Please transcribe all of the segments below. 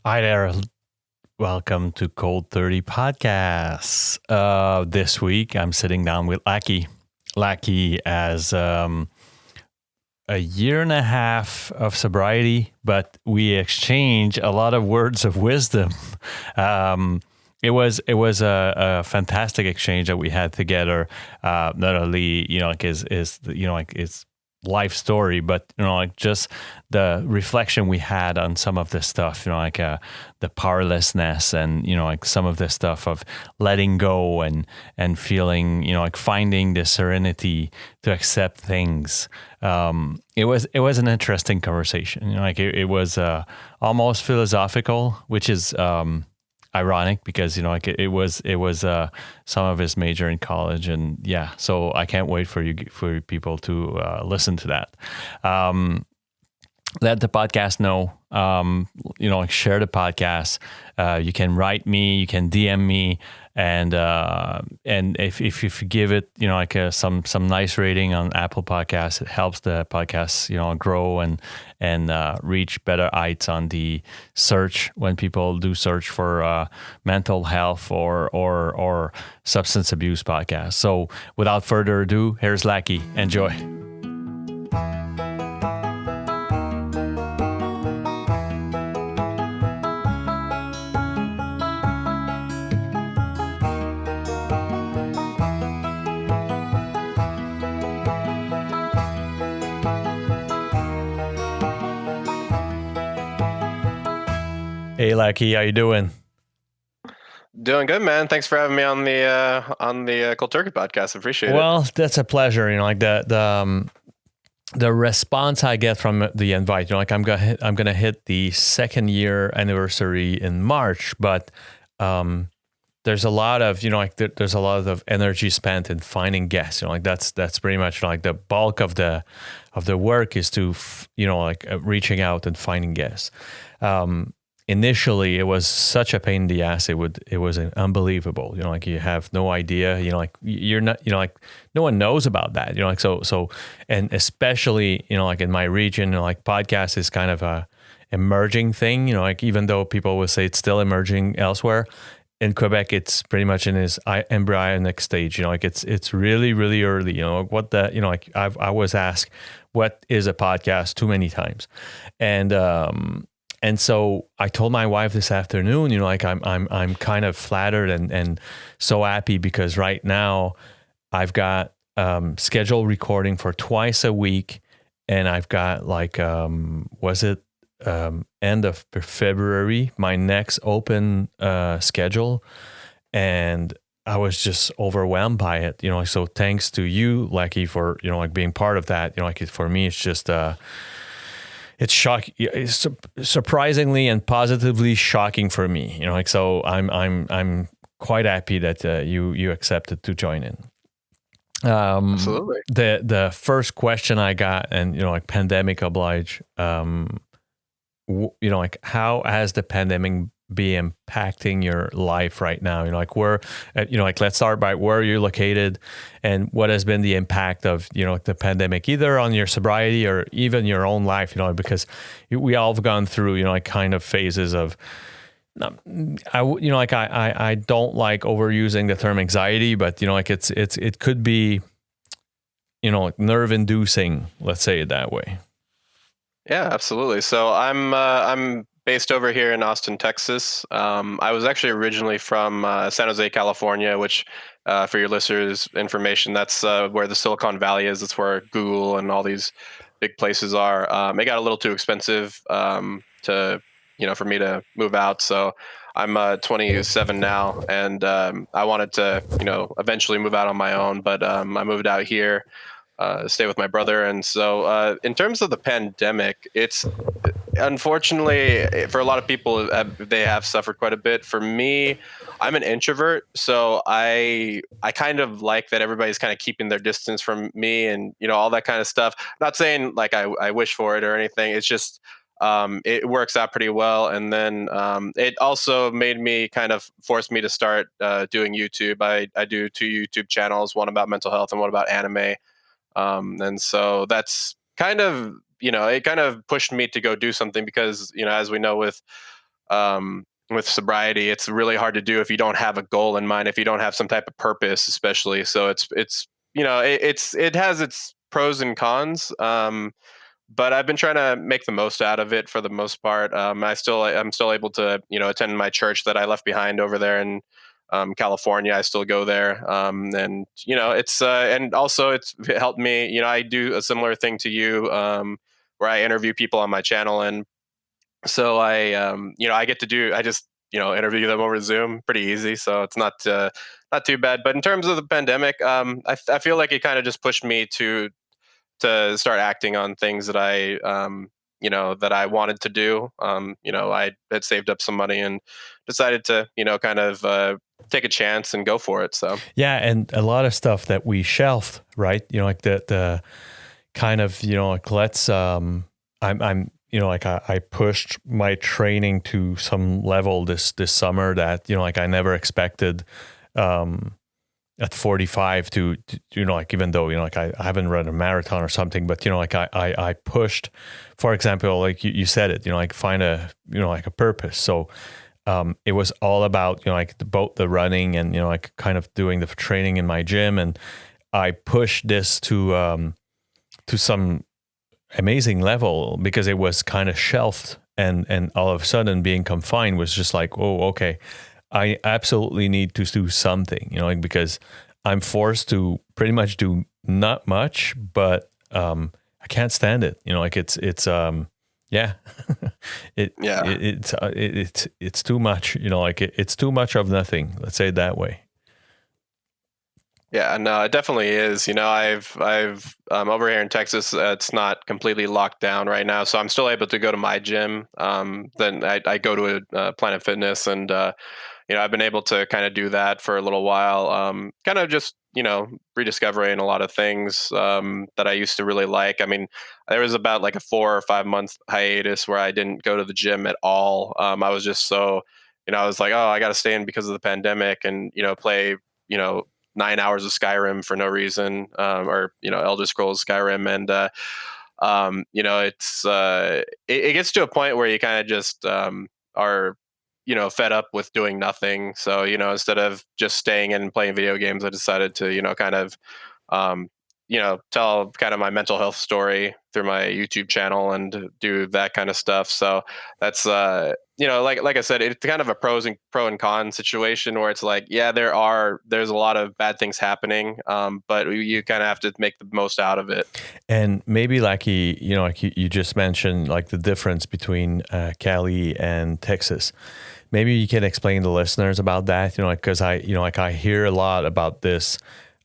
Hi there. Welcome to Cold 30 Podcasts. This week, I'm sitting down with Laki. Laki has a year and a half of sobriety, but we exchange a lot of words of wisdom. It was a fantastic exchange that we had together. Not only like is like it's life story, but like just the reflection we had on some of this stuff. Like the powerlessness and like some of the stuff of letting go and feeling like finding the serenity to accept things. It was an interesting conversation. Like it was almost philosophical, which is ironic because like it was some of his major in college, and yeah, so I can't wait for people to listen to that. Let the podcast know. Like share the podcast. You can write me, you can DM me, and if you give it like some nice rating on Apple Podcasts, it helps the podcast grow and reach better heights on the search when people do search for mental health or substance abuse podcasts. So without further ado, here's Laki. Enjoy. Hey, Laki, how you doing? Doing good, man. Thanks for having me on the Cold Turkey podcast. Appreciate it. Well, that's a pleasure. Like the response I get from the invite. Like I'm gonna hit the second year anniversary in March, but there's a lot of there's a lot of energy spent in finding guests. Like that's pretty much like the bulk of the work is to reaching out and finding guests. Initially it was such a pain in the ass. It was unbelievable. Like you have no idea. Like you're not. Like no one knows about that. Like so, and especially like in my region, like podcast is kind of a emerging thing. Like even though people will say it's still emerging elsewhere, in Quebec it's pretty much in its embryonic stage. Like it's really really early. What the like I was asked what is a podcast too many times, and so I told my wife this afternoon, like I'm kind of flattered and so happy because right now I've got scheduled recording for twice a week, and I've got like was it end of February my next open schedule, and I was just overwhelmed by it. So thanks to you, Laki, for like being part of that. Like for me, it's just it's shocking. It's surprisingly and positively shocking for me. Like so, I'm quite happy that you accepted to join in. Absolutely. The first question I got, and like pandemic oblige, like how has the pandemic be impacting your life right now? Like where, like let's start by where you're located and what has been the impact of, the pandemic, either on your sobriety or even your own life, because we all have gone through, like kind of phases of, I don't like overusing the term anxiety, but, like it could be, like nerve inducing, let's say it that way. Yeah, absolutely. So I'm based over here in Austin, Texas. I was actually originally from San Jose, California, which for your listeners' information, that's where the Silicon Valley is. That's where Google and all these big places are. It got a little too expensive to for me to move out. So I'm 27 now, and I wanted to eventually move out on my own, but I moved out here. Stay with my brother. And so, in terms of the pandemic, it's unfortunately for a lot of people, they have suffered quite a bit. For me, I'm an introvert, so I kind of like that everybody's kind of keeping their distance from me, and all that kind of stuff. Not saying like I wish for it or anything. It's just it works out pretty well. And then it also made me kind of forced me to start doing YouTube. I do 2 YouTube channels, one about mental health and one about anime. And so that's kind of, it kind of pushed me to go do something because, as we know with with sobriety, it's really hard to do if you don't have a goal in mind, if you don't have some type of purpose, especially. So it's it has its pros and cons. But I've been trying to make the most out of it for the most part. I'm still able to attend my church that I left behind over there in California. I still go there, and it's and also it's helped me. I do a similar thing to you, where I interview people on my channel, and so I get to do I just interview them over Zoom, pretty easy. So it's not too bad. But in terms of the pandemic, I feel like it kind of just pushed me to start acting on things that that I wanted to do. I had saved up some money and decided to, kind of take a chance and go for it. So Yeah, and a lot of stuff that we shelved, right? Like the kind of like let's I'm like I pushed my training to some level this summer that like I never expected. At 45 to like, even though like I haven't run a marathon or something, but like I pushed, for example, like you said it, like find a like a purpose. So it was all about like both the running and like kind of doing the training in my gym, and I pushed this to some amazing level because it was kind of shelved, and all of a sudden being confined was just like, oh, okay, I absolutely need to do something, like, because I'm forced to pretty much do not much, but I can't stand it. Like it's yeah, it's too much. Like it's too much of nothing. Let's say it that way. yeah, no, it definitely is. I've over here in Texas, it's not completely locked down right now, so I'm still able to go to my gym. Then I go to a Planet Fitness, and I've been able to kind of do that for a little while. Kind of just rediscovering a lot of things that I used to really like. I mean, there was about like a 4 or 5 month hiatus where I didn't go to the gym at all. I was just so I was like, oh, I got to stay in because of the pandemic, and play 9 hours of Skyrim for no reason, or Elder Scrolls Skyrim, and it gets to a point where you kind of just are fed up with doing nothing. So instead of just staying in and playing video games, I decided to kind of um, tell kind of my mental health story through my YouTube channel and do that kind of stuff. So that's like I said, it's kind of a pro and con situation where it's like, yeah, there's a lot of bad things happening, but you kind of have to make the most out of it. And maybe like like you just mentioned, like the difference between Cali and Texas. Maybe you can explain to listeners about that, like, because like I hear a lot about this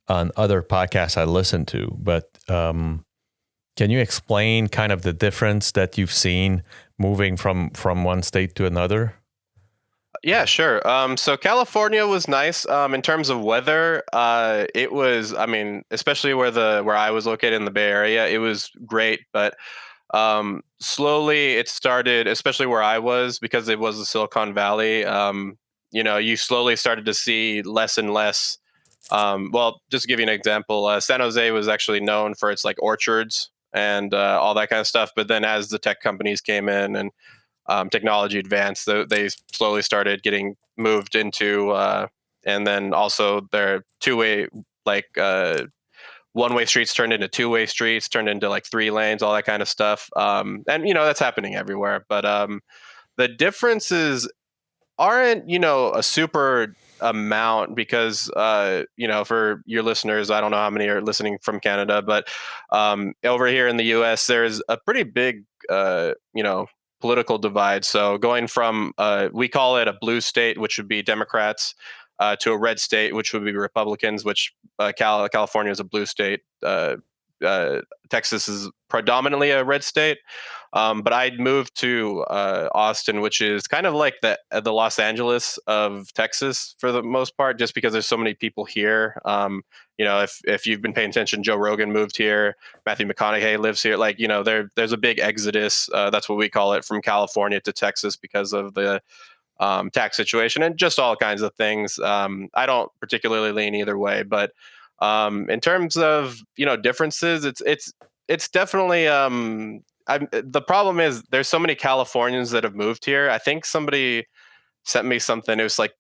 on other podcasts I listen to, but can you explain kind of the difference that you've seen moving from one state to another? Yeah, sure. So California was nice. In terms of weather, it was. I mean, especially where I was located in the Bay Area, it was great. But slowly, it started, especially where I was, because it was the Silicon Valley. You slowly started to see less and less. Well, just to give you an example, San Jose was actually known for its like orchards and all that kind of stuff. But then, as the tech companies came in and technology advanced, they slowly started getting moved into, and then also their two-way, like one-way streets turned into two-way streets, turned into like 3 lanes, all that kind of stuff. And that's happening everywhere. But the differences aren't a super amount, because for your listeners, I don't know how many are listening from Canada, but over here in the US there's a pretty big political divide. So going from we call it a blue state, which would be Democrats, to a red state, which would be Republicans, which California is a blue state. Uh, Texas is predominantly a red state. But I'd moved to Austin, which is kind of like the Los Angeles of Texas for the most part, just because there's so many people here. If you've been paying attention, Joe Rogan moved here, Matthew McConaughey lives here. Like there's a big exodus. That's what we call it, from California to Texas, because of the tax situation and just all kinds of things. I don't particularly lean either way, but in terms of differences, it's definitely the problem is there's so many Californians that have moved here. I think somebody sent me something. It was like,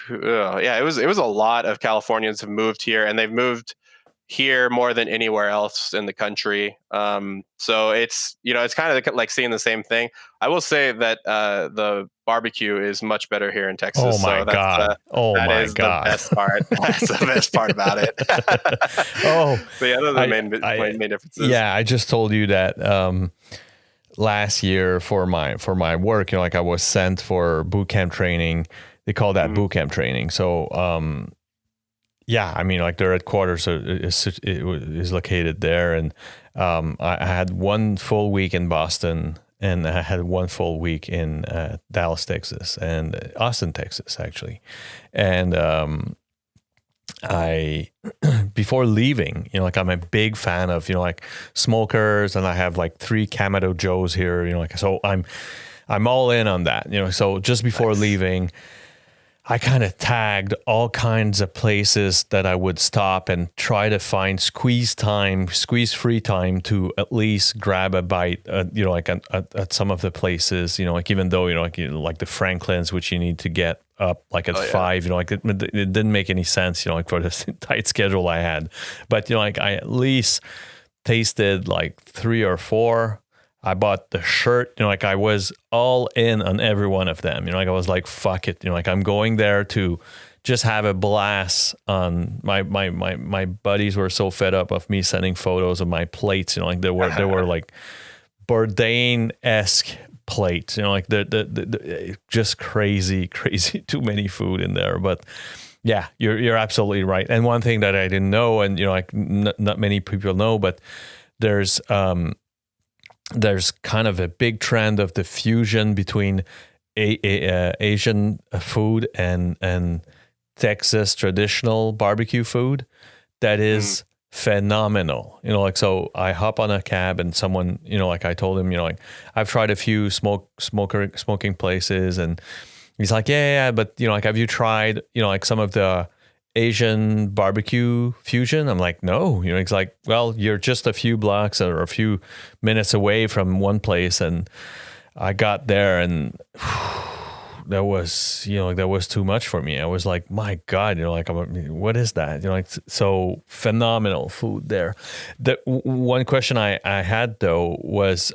yeah, it was a lot of Californians have moved here, and they've moved here more than anywhere else in the country. So it's kind of like seeing the same thing. I will say that the barbecue is much better here in Oh Texas. my So God. Oh that my is the God. best part. That's the best part about it. Oh, So yeah, those are the main differences. yeah, I just told you that last year for my work, like I was sent for boot camp training. They call that boot camp training. So yeah, I mean, like their headquarters is located there, and I had one full week in Boston, and I had one full week in Dallas, Texas, and Austin, Texas, actually, and I before leaving, like I'm a big fan of like smokers, and I have like 3 Kamado Joes here, like so I'm all in on that, So just before leaving, I kind of tagged all kinds of places that I would stop and try to find squeeze free time to at least grab a bite, like at some of the places, like even though, like the Franklins, which you need to get up like at 5, like it didn't make any sense, like for this tight schedule I had. But, like I at least tasted like 3 or 4. I bought the shirt, like I was all in on every one of them. Like I was like, fuck it. Like I'm going there to just have a blast on my buddies were so fed up of me sending photos of my plates, like there were like Bourdain-esque plates, like the just crazy too many food in there. But yeah, you're absolutely right. And one thing that I didn't know, and like not many people know, but there's kind of a big trend of the fusion between Asian food and Texas traditional barbecue food that is phenomenal. Like so I hop on a cab and someone, like I told him, like I've tried a few smoking places, and he's like, yeah, but like have you tried, like some of the Asian barbecue fusion? I'm like, no. It's like, well, you're just a few blocks or a few minutes away from one place, and I got there, and that was, that was too much for me. I was like, my God, like, what is that? Like, so phenomenal food there. The one question I had though was,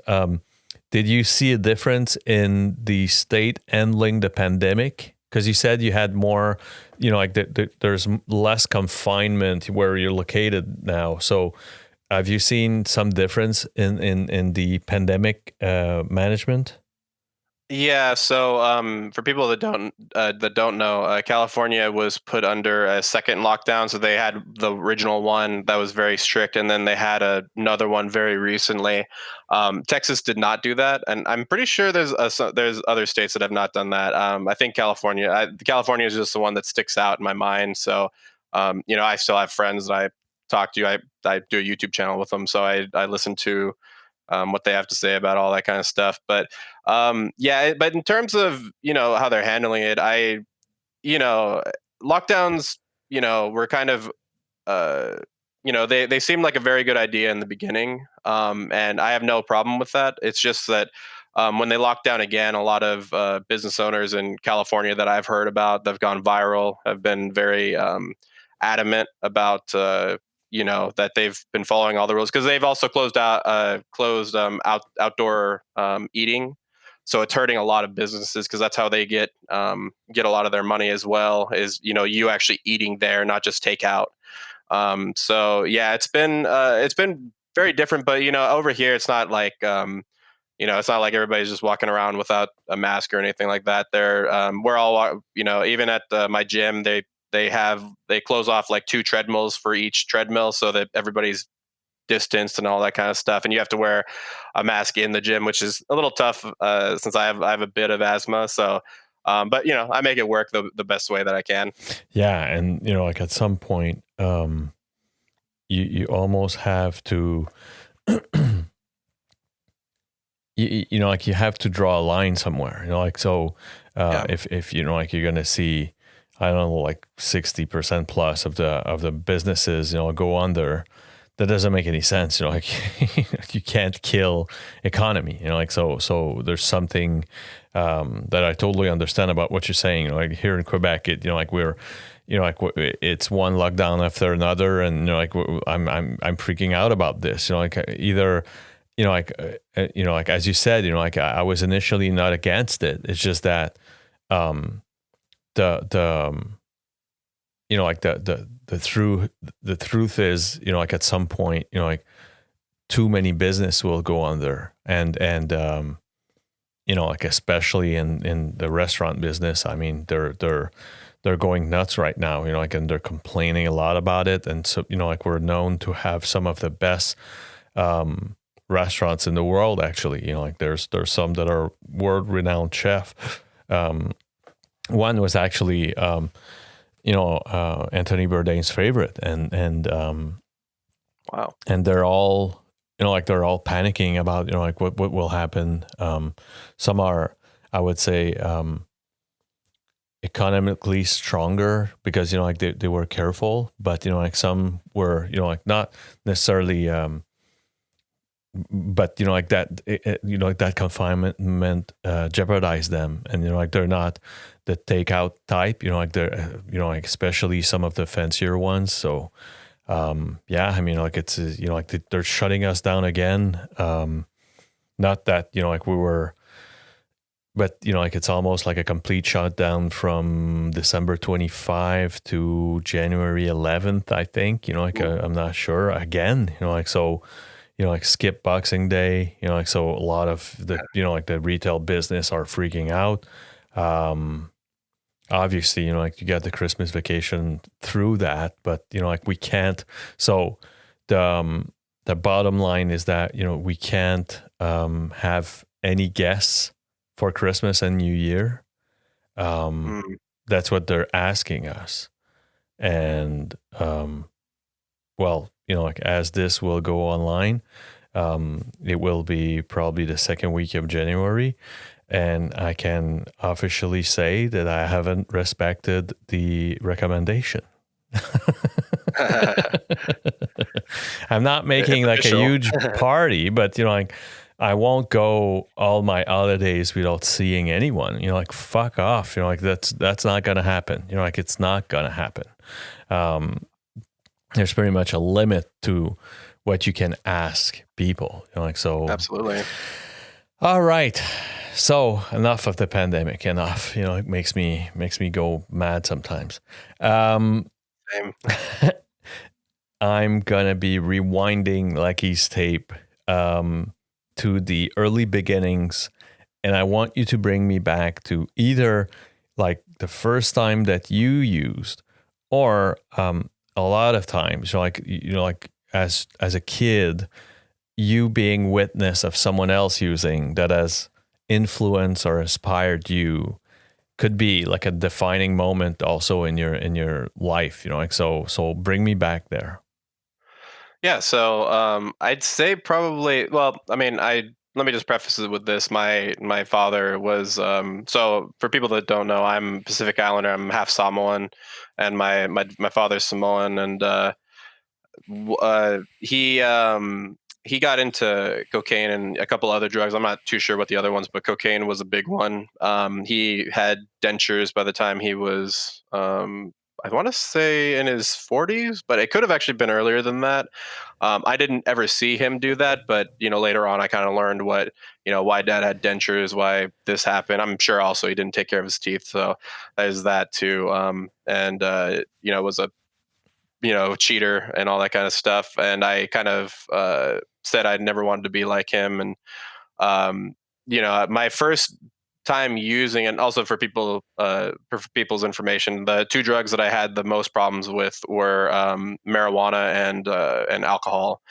did you see a difference in the state handling the pandemic? Because you said you had more, like there's less confinement where you're located now. So have you seen some difference in the pandemic management? Yeah, so for people that don't know, California was put under a second lockdown. So they had the original one that was very strict, and then they had another one very recently. Texas did not do that, and I'm pretty sure there's other states that have not done that. I think California is just the one that sticks out in my mind. So I still have friends that I talk to. I do a YouTube channel with them, so I listen to what they have to say about all that kind of stuff. But yeah, but in terms of how they're handling it, lockdowns, were kind of they seemed like a very good idea in the beginning, and I have no problem with that. It's just that when they lock down again, a lot of business owners in California that I've heard about that have gone viral have been very adamant about that they've been following all the rules, because they've also closed outdoor eating. So it's hurting a lot of businesses, because that's how they get a lot of their money as well, is you actually eating there, not just takeout. So yeah, it's been very different. But over here it's not like it's not like everybody's just walking around without a mask or anything like that. We're all even at my gym, they close off like 2 treadmills for each treadmill, so that everybody's distanced and all that kind of stuff. And you have to wear a mask in the gym, which is a little tough since I have a bit of asthma. So, but I make it work the best way that I can. Yeah, and like at some point, you almost have to, like you have to draw a line somewhere. Like so, if like you're gonna see, I don't know, like 60% plus of the businesses, go under, that doesn't make any sense. Like you can't kill economy. Like so there's something that I totally understand about what you're saying. Like here in Quebec, like we're like it's one lockdown after another, and like I'm freaking out about this. Like either like as you said, like I was initially not against it. It's just that the like the truth is, like at some point, like too many business will go under, and like especially in the restaurant business. I mean, they're going nuts right now, like, and they're complaining a lot about it. And so, like we're known to have some of the best restaurants in the world, actually. Like there's some that are world renowned chef. One was actually Anthony Bourdain's favorite, and Wow. and they're all like they're all panicking about like what will happen. Some are, I would say, economically stronger because like they were careful, but like some were like not necessarily but like that like that confinement jeopardized them, and like they're not the takeout type, like they're like especially some of the fancier ones. So yeah, I mean, like it's like they're shutting us down again. Not that like we were, but like it's almost like a complete shutdown from December 25 to January 11th, I think. Like I'm not sure again. Like so. Like skip Boxing Day, like so a lot of the, like the retail business are freaking out. Obviously, like you get the Christmas vacation through that, but like we can't. So the bottom line is that we can't have any guests for Christmas and New Year. That's what they're asking us, and well, like as this will go online, it will be probably the second week of January. And I can officially say that I haven't respected the recommendation. I'm not making It's like a official. huge party, but like I won't go all my holidays without seeing anyone. Like fuck off. Like that's not gonna happen. Like it's not gonna happen. There's pretty much a limit to what you can ask people. Like so. Absolutely. All right. So enough of the pandemic. Enough. It makes me go mad sometimes. Same. I'm gonna be rewinding Laki's tape to the early beginnings, and I want you to bring me back to either like the first time that you used, or a lot of times, like like as a kid, you being witness of someone else using that has influenced or inspired you, could be like a defining moment also in your life. Like so bring me back there. Yeah, so I'd say probably. Well, I mean, I let me just preface it with this. My father was so for people that don't know, I'm Pacific Islander. I'm half Samoan, and my father's Samoan, and he got into cocaine and a couple other drugs. I'm not too sure what the other ones, but cocaine was a big one. He had dentures by the time he was I want to say in his 40s, but it could have actually been earlier than that. I didn't ever see him do that, but later on, I kind of learned what why dad had dentures, why this happened. I'm sure also he didn't take care of his teeth, so there's that too. And was a cheater and all that kind of stuff. And I kind of said I never wanted to be like him. And my first time using, and also for people's information, the two drugs that I had the most problems with were marijuana and alcohol.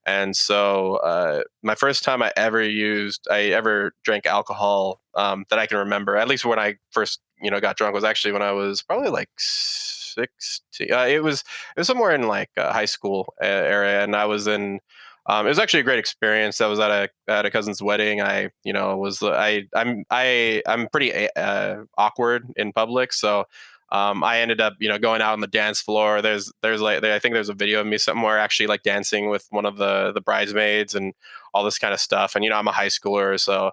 And so my first time I ever drank alcohol that I can remember, at least when I first got drunk, was actually when I was probably like 16. It was somewhere in like high school area, and I was in. It was actually a great experience. I was at a cousin's wedding. I'm pretty awkward in public, so I ended up, going out on the dance floor. There's like, I think there's a video of me somewhere actually like dancing with one of the bridesmaids and all this kind of stuff. And, I'm a high schooler. So,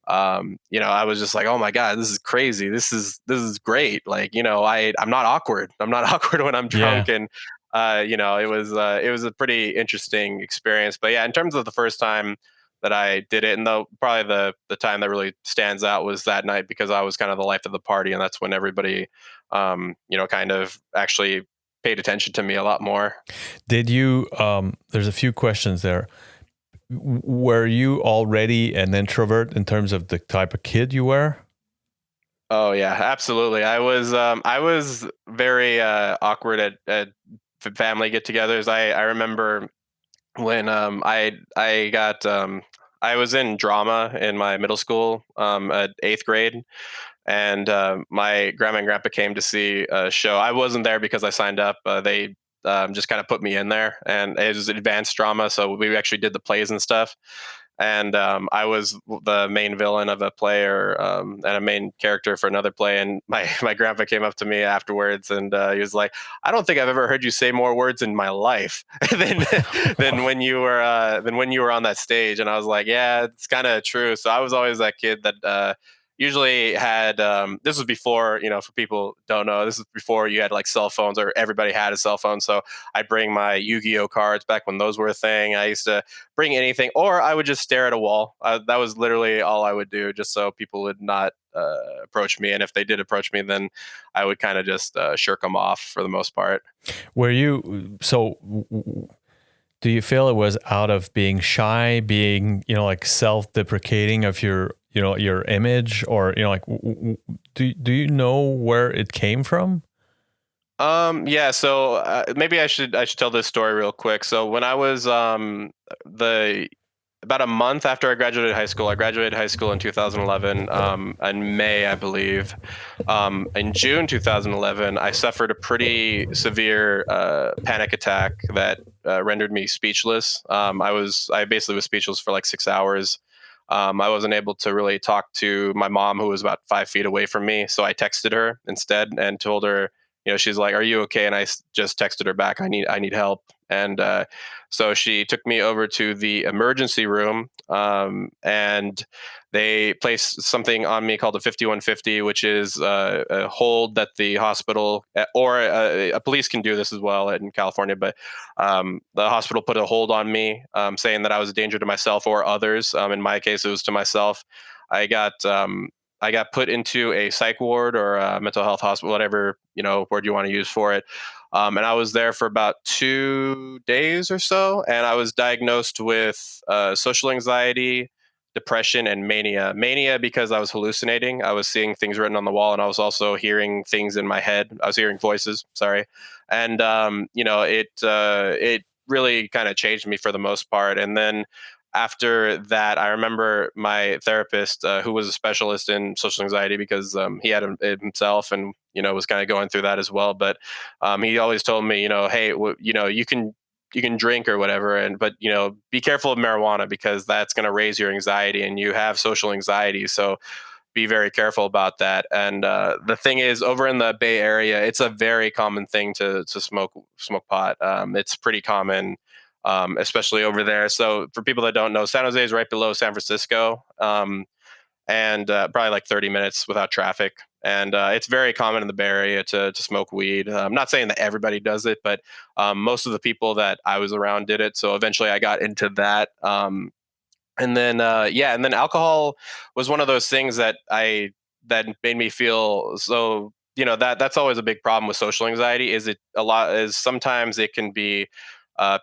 I was just like, oh my God, this is crazy. This is great. Like, I'm not awkward. I'm not awkward when I'm Yeah. drunk. And, it was a pretty interesting experience. But yeah, in terms of the first time that I did it, and probably the time that really stands out was that night because I was kind of the life of the party, and that's when everybody, kind of actually paid attention to me a lot more. Did you, there's a few questions there. Were you already an introvert in terms of the type of kid you were? Oh yeah, absolutely. I was very awkward at family get-togethers. I remember when I got I was in drama in my middle school at 8th grade, and my grandma and grandpa came to see a show. I wasn't there because I signed up. They just kind of put me in there, and it was advanced drama, so we actually did the plays and stuff. And I was the main villain of a play, or and a main character for another play. And my my grandpa came up to me afterwards, and he was like, "I don't think I've ever heard you say more words in my life than than when you were on that stage." And I was like, "Yeah, it's kind of true." So I was always that kid that usually had this was before, for people who don't know, this is before you had like cell phones, or everybody had a cell phone. So I bring my Yu-Gi-Oh cards back when those were a thing. I used to bring anything, or I would just stare at a wall. That was literally all I would do, just so people would not approach me. And if they did approach me, then I would kind of just shirk them off for the most part. Were you, so do you feel it was out of being shy, being, like self-deprecating of your, your image, or, like, do you know where it came from? Yeah, so maybe I should tell this story real quick. So when I was the about a month after I graduated high school in 2011, in May, I believe. In June 2011, I suffered a pretty severe panic attack that rendered me speechless. I basically was speechless for like 6 hours. I wasn't able to really talk to my mom, who was about 5 feet away from me. So I texted her instead and told her, she's like, "Are you okay?" And just texted her back, I need help." And so she took me over to the emergency room, and they placed something on me called a 5150, which is a hold that the hospital, or a police can do this as well in California, but the hospital put a hold on me, saying that I was a danger to myself or others. In my case, it was to myself. I got I got put into a psych ward, or a mental health hospital, whatever word you want to use for it. And I was there for about 2 days or so, and I was diagnosed with social anxiety, depression, and mania. Mania because I was hallucinating. I was seeing things written on the wall, and I was also hearing things in my head. I was hearing voices. Sorry, and it really kind of changed me for the most part. And then after that, I remember my therapist, who was a specialist in social anxiety, because he had it himself, and was kind of going through that as well. But he always told me, hey, you can drink or whatever, but be careful of marijuana, because that's going to raise your anxiety, and you have social anxiety, so be very careful about that. And the thing is, over in the Bay Area, it's a very common thing to smoke pot. It's pretty common, especially over there. So for people that don't know, San Jose is right below San Francisco, and probably like 30 minutes without traffic. And it's very common in the Bay Area to smoke weed. I'm not saying that everybody does it, but most of the people that I was around did it. So eventually I got into that. And then and then alcohol was one of those things that made me feel so, that's always a big problem with social anxiety. Is sometimes it can be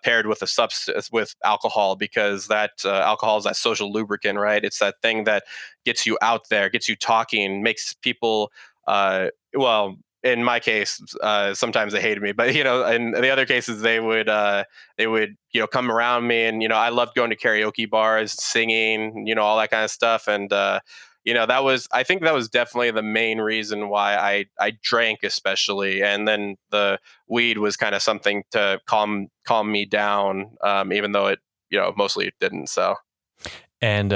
paired with a substance, with alcohol, because that alcohol is that social lubricant, right? It's that thing that gets you out there, gets you talking, makes people well, in my case, sometimes they hated me, but in the other cases, they would come around me. And I loved going to karaoke bars, singing, all that kind of stuff. And I think that was definitely the main reason why I drank, especially. And then the weed was kind of something to calm me down, even though it mostly it didn't. So And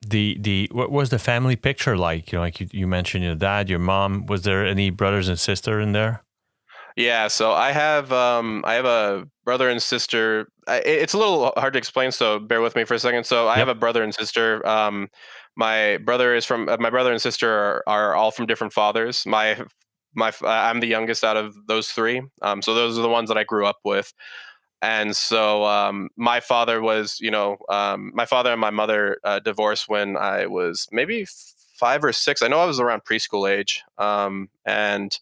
The what was the family picture like? Like you mentioned your dad, your mom. Was there any brothers and sister in there? Yeah, so I have a brother and sister. It's a little hard to explain, so bear with me for a second. So I have Yep. a brother and sister. My brother and sister are all from different fathers. I'm the youngest out of those three. So those are the ones that I grew up with. And so my father was, my father and my mother divorced when I was maybe 5 or 6. I know I was around preschool age. And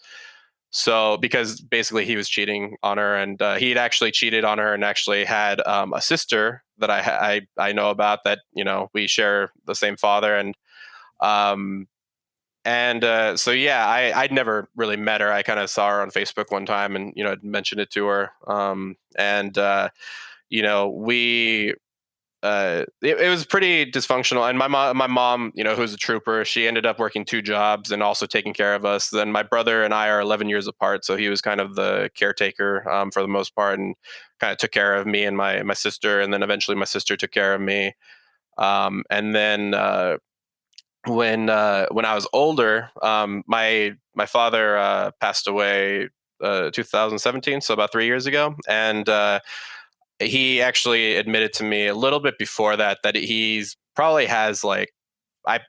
so because basically he was cheating on her, and he had actually cheated on her and actually had a sister that I know about, that we share the same father. Um, so yeah, I'd never really met her. I kind of saw her on Facebook one time, and mentioned it to her. We it was pretty dysfunctional. And my mom, who's a trooper, she ended up working 2 jobs and also taking care of us. Then my brother and I are 11 years apart, so he was kind of the caretaker for the most part, and kind of took care of me and my sister. And then eventually my sister took care of me. And then when I was older, my father passed away 2017, so about 3 years ago. And he actually admitted to me a little bit before that he's probably has like I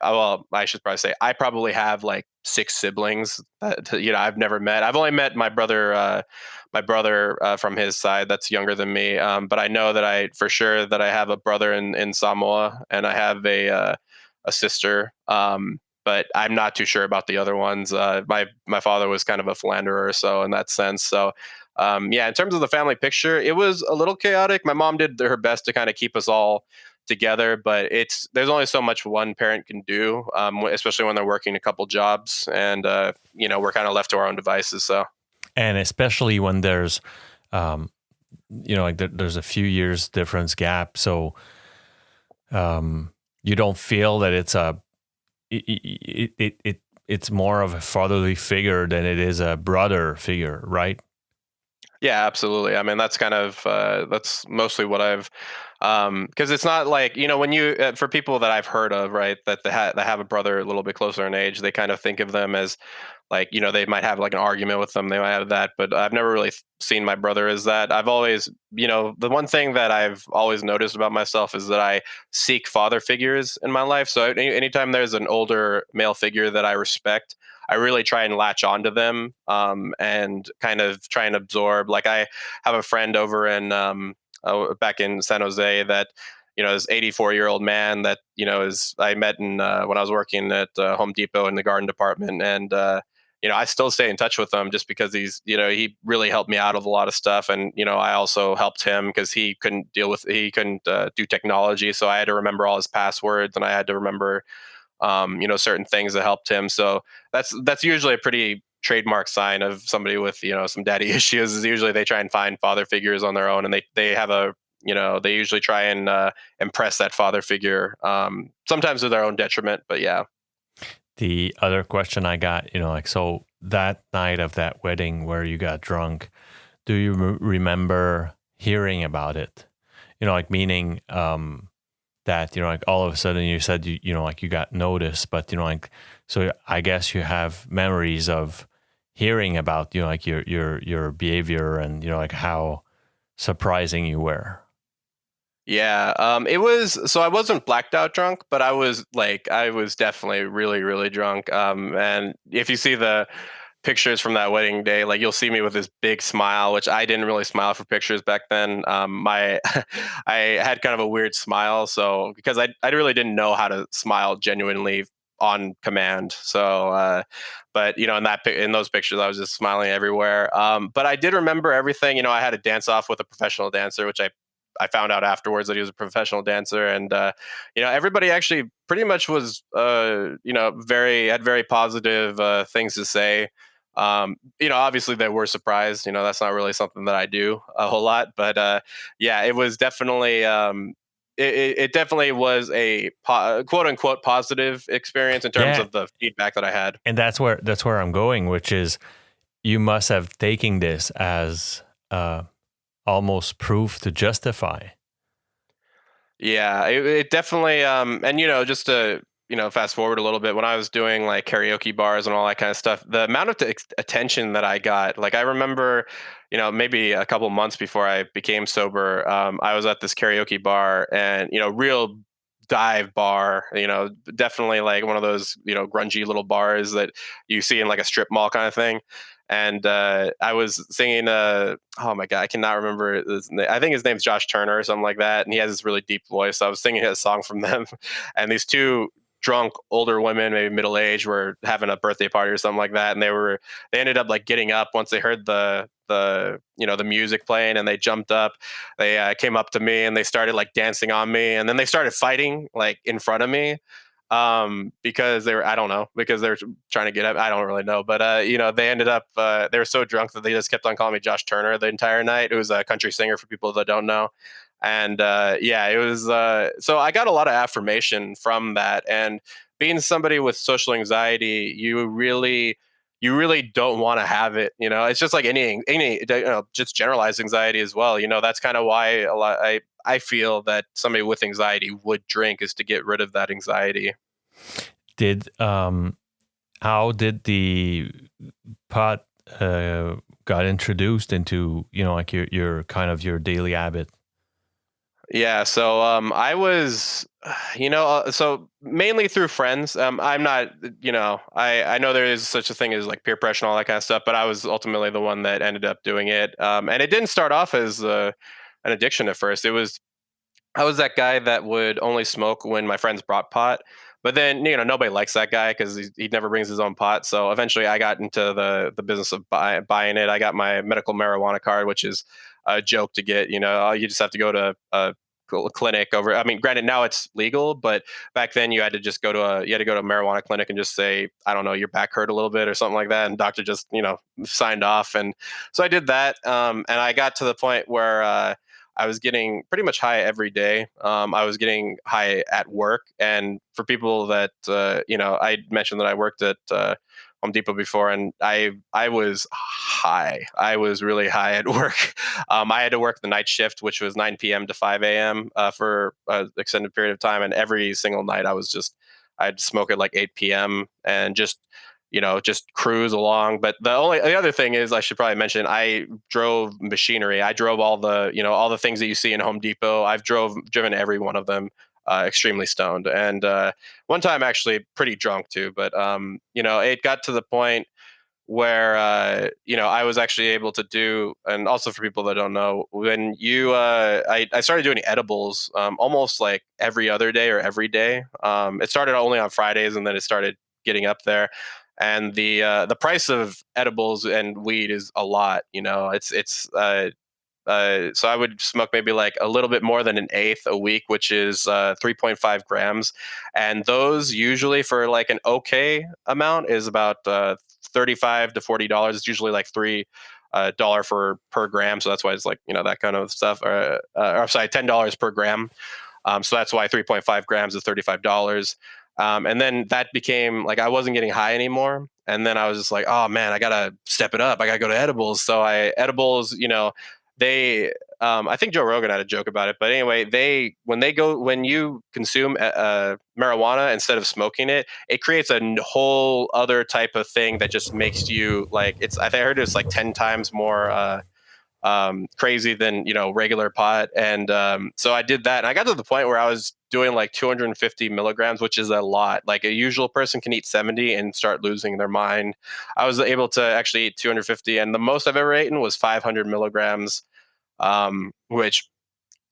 should probably say I probably have like 6 siblings that I've never met. I've only met my brother from his side that's younger than me. But I know that I for sure that I have a brother in Samoa, and I have a sister. But I'm not too sure about the other ones. My father was kind of a philanderer, so in that sense. So yeah, in terms of the family picture, it was a little chaotic. My mom did her best to kind of keep us all together, but there's only so much one parent can do, especially when they're working a couple jobs, and we're kind of left to our own devices. So And especially when there's, um, like there's a few years difference gap, so you don't feel that it's more of a fatherly figure than it is a brother figure, right? yeah, absolutely. I mean, that's mostly what I've, because it's not like when you for people that I've heard of, right, that have a brother a little bit closer in age, they kind of think of them as like they might have like an argument with them, they might have that. But I've never really seen my brother as that. I've always, the one thing that I've always noticed about myself is that I seek father figures in my life. So anytime there's an older male figure that I respect, I really try and latch onto them, and kind of try and absorb. Like I have a friend over in back in San Jose that this 84-year-old man that is I met in when I was working at Home Depot in the garden department. And I still stay in touch with him just because he really helped me out of a lot of stuff. And I also helped him because he couldn't do technology, so I had to remember all his passwords, and I had to remember certain things that helped him. So that's usually a pretty trademark sign of somebody with some daddy issues. Is usually they try and find father figures on their own, and they have a they usually try and impress that father figure, sometimes to their own detriment. But yeah. The other question I got, like, so that night of that wedding where you got drunk, do you remember hearing about it? Like meaning that, like all of a sudden you said, like you got noticed, but, like, so I guess you have memories of hearing about, like your behavior and, like how surprising you were. Yeah, it was, so I wasn't blacked out drunk, but I was definitely really, really drunk. And if you see the pictures from that wedding day, like you'll see me with this big smile, which I didn't really smile for pictures back then. My I had kind of a weird smile, so because I really didn't know how to smile genuinely on command. So, but in those pictures, I was just smiling everywhere. But I did remember everything. I had a dance off with a professional dancer, which I found out afterwards that he was a professional dancer. And everybody actually pretty much was very positive things to say. Obviously they were surprised. That's not really something that I do a whole lot, but yeah, it was definitely it definitely was a quote unquote positive experience in terms Yeah. of the feedback that I had. And that's where I'm going, which is you must have taken this as almost proof to justify. Yeah, it definitely and just to fast forward a little bit, when I was doing like karaoke bars and all that kind of stuff, the amount of attention that I got, like I remember, maybe a couple months before I became sober, I was at this karaoke bar, and real dive bar, definitely like one of those grungy little bars that you see in like a strip mall kind of thing. And I was singing. Oh my god, I cannot remember his name. I think his name's Josh Turner or something like that, and he has this really deep voice. So I was singing a song from them, and these two drunk older women, maybe middle age, were having a birthday party or something like that, and they ended up like getting up once they heard the music playing, and they jumped up. They came up to me and they started like dancing on me, and then they started fighting like in front of me, because they were, I don't know, because they were trying to get up. I don't really know, but they ended up they were so drunk that they just kept on calling me Josh Turner the entire night. It was a country singer for people that don't know. And yeah, it was so I got a lot of affirmation from that. And being somebody with social anxiety, you really don't want to have it. It's just like any just generalized anxiety as well. That's kind of why a lot I feel that somebody with anxiety would drink, is to get rid of that anxiety. Did how did the pot got introduced into like your kind of your daily habit? Yeah, so I was, so mainly through friends. I'm not, I know there is such a thing as like peer pressure and all that kind of stuff, but I was ultimately the one that ended up doing it. And it didn't start off as an addiction at first. I was that guy that would only smoke when my friends brought pot. But then, nobody likes that guy because he never brings his own pot. So eventually I got into the business of buying it. I got my medical marijuana card, which is a joke to get. You just have to go to a clinic over. I mean, granted, now it's legal, but back then you had to just go to a marijuana clinic and just say, I don't know, your back hurt a little bit or something like that. And doctor just, signed off. And so I did that. And I got to the point where, I was getting pretty much high every day. I was getting high at work, and for people that I mentioned that I worked at Home Depot before, and I was high. I was really high at work. I had to work the night shift, which was 9 p.m. to 5 a.m. For an extended period of time, and every single night I'd smoke at like 8 p.m. and just cruise along. But the other thing is, I should probably mention, I drove machinery. I drove all the things that you see in Home Depot. I've driven every one of them, extremely stoned. And one time actually pretty drunk too. But it got to the point where I was actually able to do, and also for people that don't know, when I started doing edibles, almost like every other day or every day. It started only on Fridays, and then it started getting up there. And the price of edibles and weed is a lot. So I would smoke maybe like a little bit more than an eighth a week, which is 3.5 grams. And those usually, for like an okay amount, is about $35 to $40. It's usually like $3 for per gram. So that's why it's like, that kind of stuff. Or sorry, $10 per gram. So that's why 3.5 grams is $35. And then that became like, I wasn't getting high anymore. And then I was just like, oh man, I gotta step it up. I gotta go to edibles. So edibles, they, I think Joe Rogan had a joke about it, but anyway, when you consume marijuana instead of smoking it, it creates a whole other type of thing that just makes you like, I heard it's like 10 times more crazy than regular pot. And so I did that, and I got to the point where I was doing like 250 milligrams, which is a lot. Like a usual person can eat 70 and start losing their mind. I was able to actually eat 250, and the most I've ever eaten was 500 milligrams, which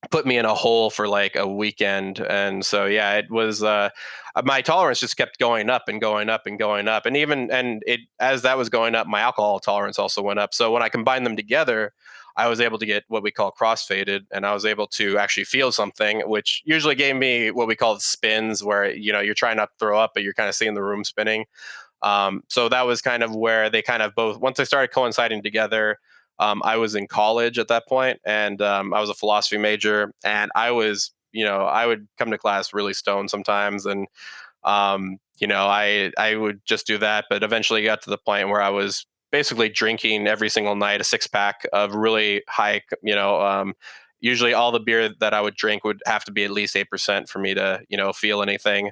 put me in a hole for like a weekend. And so yeah, it was my tolerance just kept going up and going up and going up. And it, as that was going up, my alcohol tolerance also went up. So when I combined them together, I was able to get what we call crossfaded, and I was able to actually feel something, which usually gave me what we call spins, where you're trying not to throw up, but you're kind of seeing the room spinning. So that was kind of where they kind of both, once they started coinciding together. I was in college at that point, and I was a philosophy major, and I would come to class really stoned sometimes, and I would just do that. But eventually got to the point where I was basically drinking every single night a 6-pack of really high, usually all the beer that I would drink would have to be at least 8% for me to, feel anything.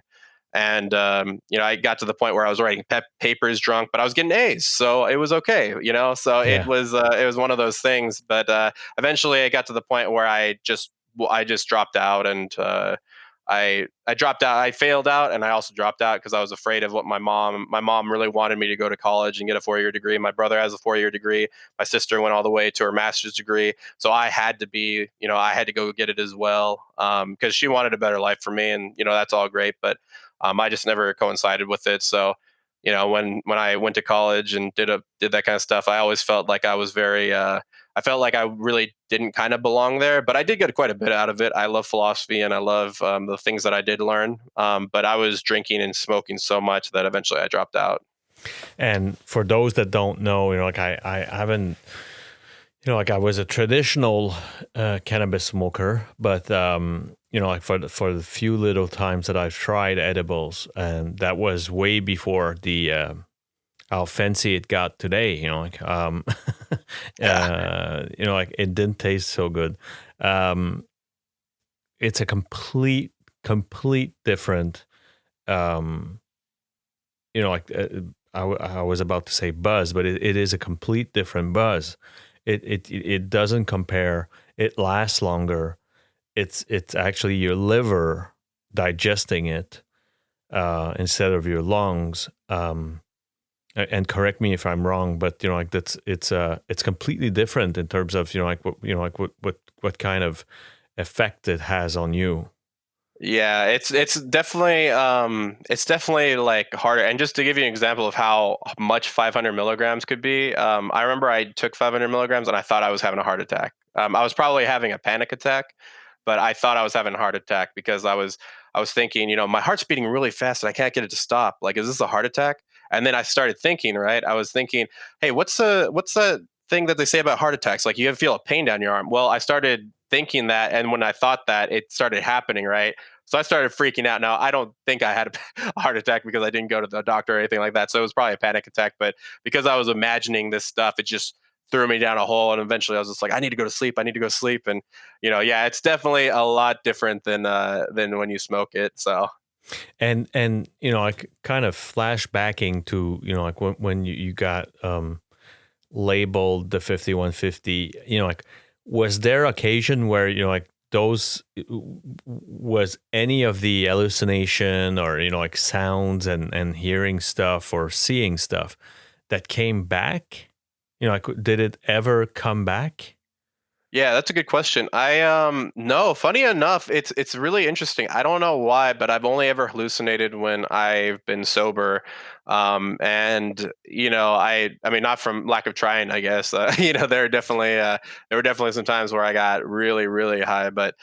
And I got to the point where I was writing papers drunk, but I was getting A's, so it was okay. So Yeah. it was one of those things. But eventually, I got to the point where I just dropped out, and I dropped out. I failed out, and I also dropped out because I was afraid of what my mom really wanted me to go to college and get a 4-year degree. My brother has a 4-year degree. My sister went all the way to her master's degree, so I had to I had to go get it as well, because she wanted a better life for me, and that's all great, but I just never coincided with it. So, when I went to college and did that kind of stuff, I always felt like I was very I felt like I really didn't kind of belong there, but I did get quite a bit out of it. I love philosophy and I love the things that I did learn. But I was drinking and smoking so much that eventually I dropped out. And for those that don't know, like I haven't, like I was a traditional cannabis smoker, but like for the few little times that I've tried edibles, and that was way before the how fancy it got today. Yeah. Like it didn't taste so good. It's a complete different. Um, like I was about to say buzz, but it is a complete different buzz. It doesn't compare. It lasts longer. It's actually your liver digesting it instead of your lungs. And correct me if I'm wrong, but like it's completely different in terms of what kind of effect it has on you. Yeah, it's definitely like harder. And just to give you an example of how much 500 milligrams could be, I remember I took 500 milligrams and I thought I was having a heart attack. I was probably having a panic attack, but I thought I was having a heart attack because I was thinking, my heart's beating really fast and I can't get it to stop. Like, is this a heart attack? And then I started thinking, right? I was thinking, hey, what's the thing that they say about heart attacks? Like, you feel a pain down your arm. Well, I started thinking that, and when I thought that, it started happening, right? So I started freaking out. Now, I don't think I had a heart attack because I didn't go to the doctor or anything like that. So it was probably a panic attack. But because I was imagining this stuff, it just threw me down a hole. And eventually I was just like, I need to go to sleep. I need to go to sleep. And, yeah, it's definitely a lot different than when you smoke it. So, And like kind of flashbacking to like when you got labeled the 5150, like was there occasion where like those was any of the hallucination or like sounds and hearing stuff or seeing stuff that came back, like did it ever come back? yeah, that's a good question. No, funny enough, it's really interesting. I don't know why, but I've only ever hallucinated when I've been sober. And I mean, not from lack of trying, I guess. There were definitely some times where I got really, really high, but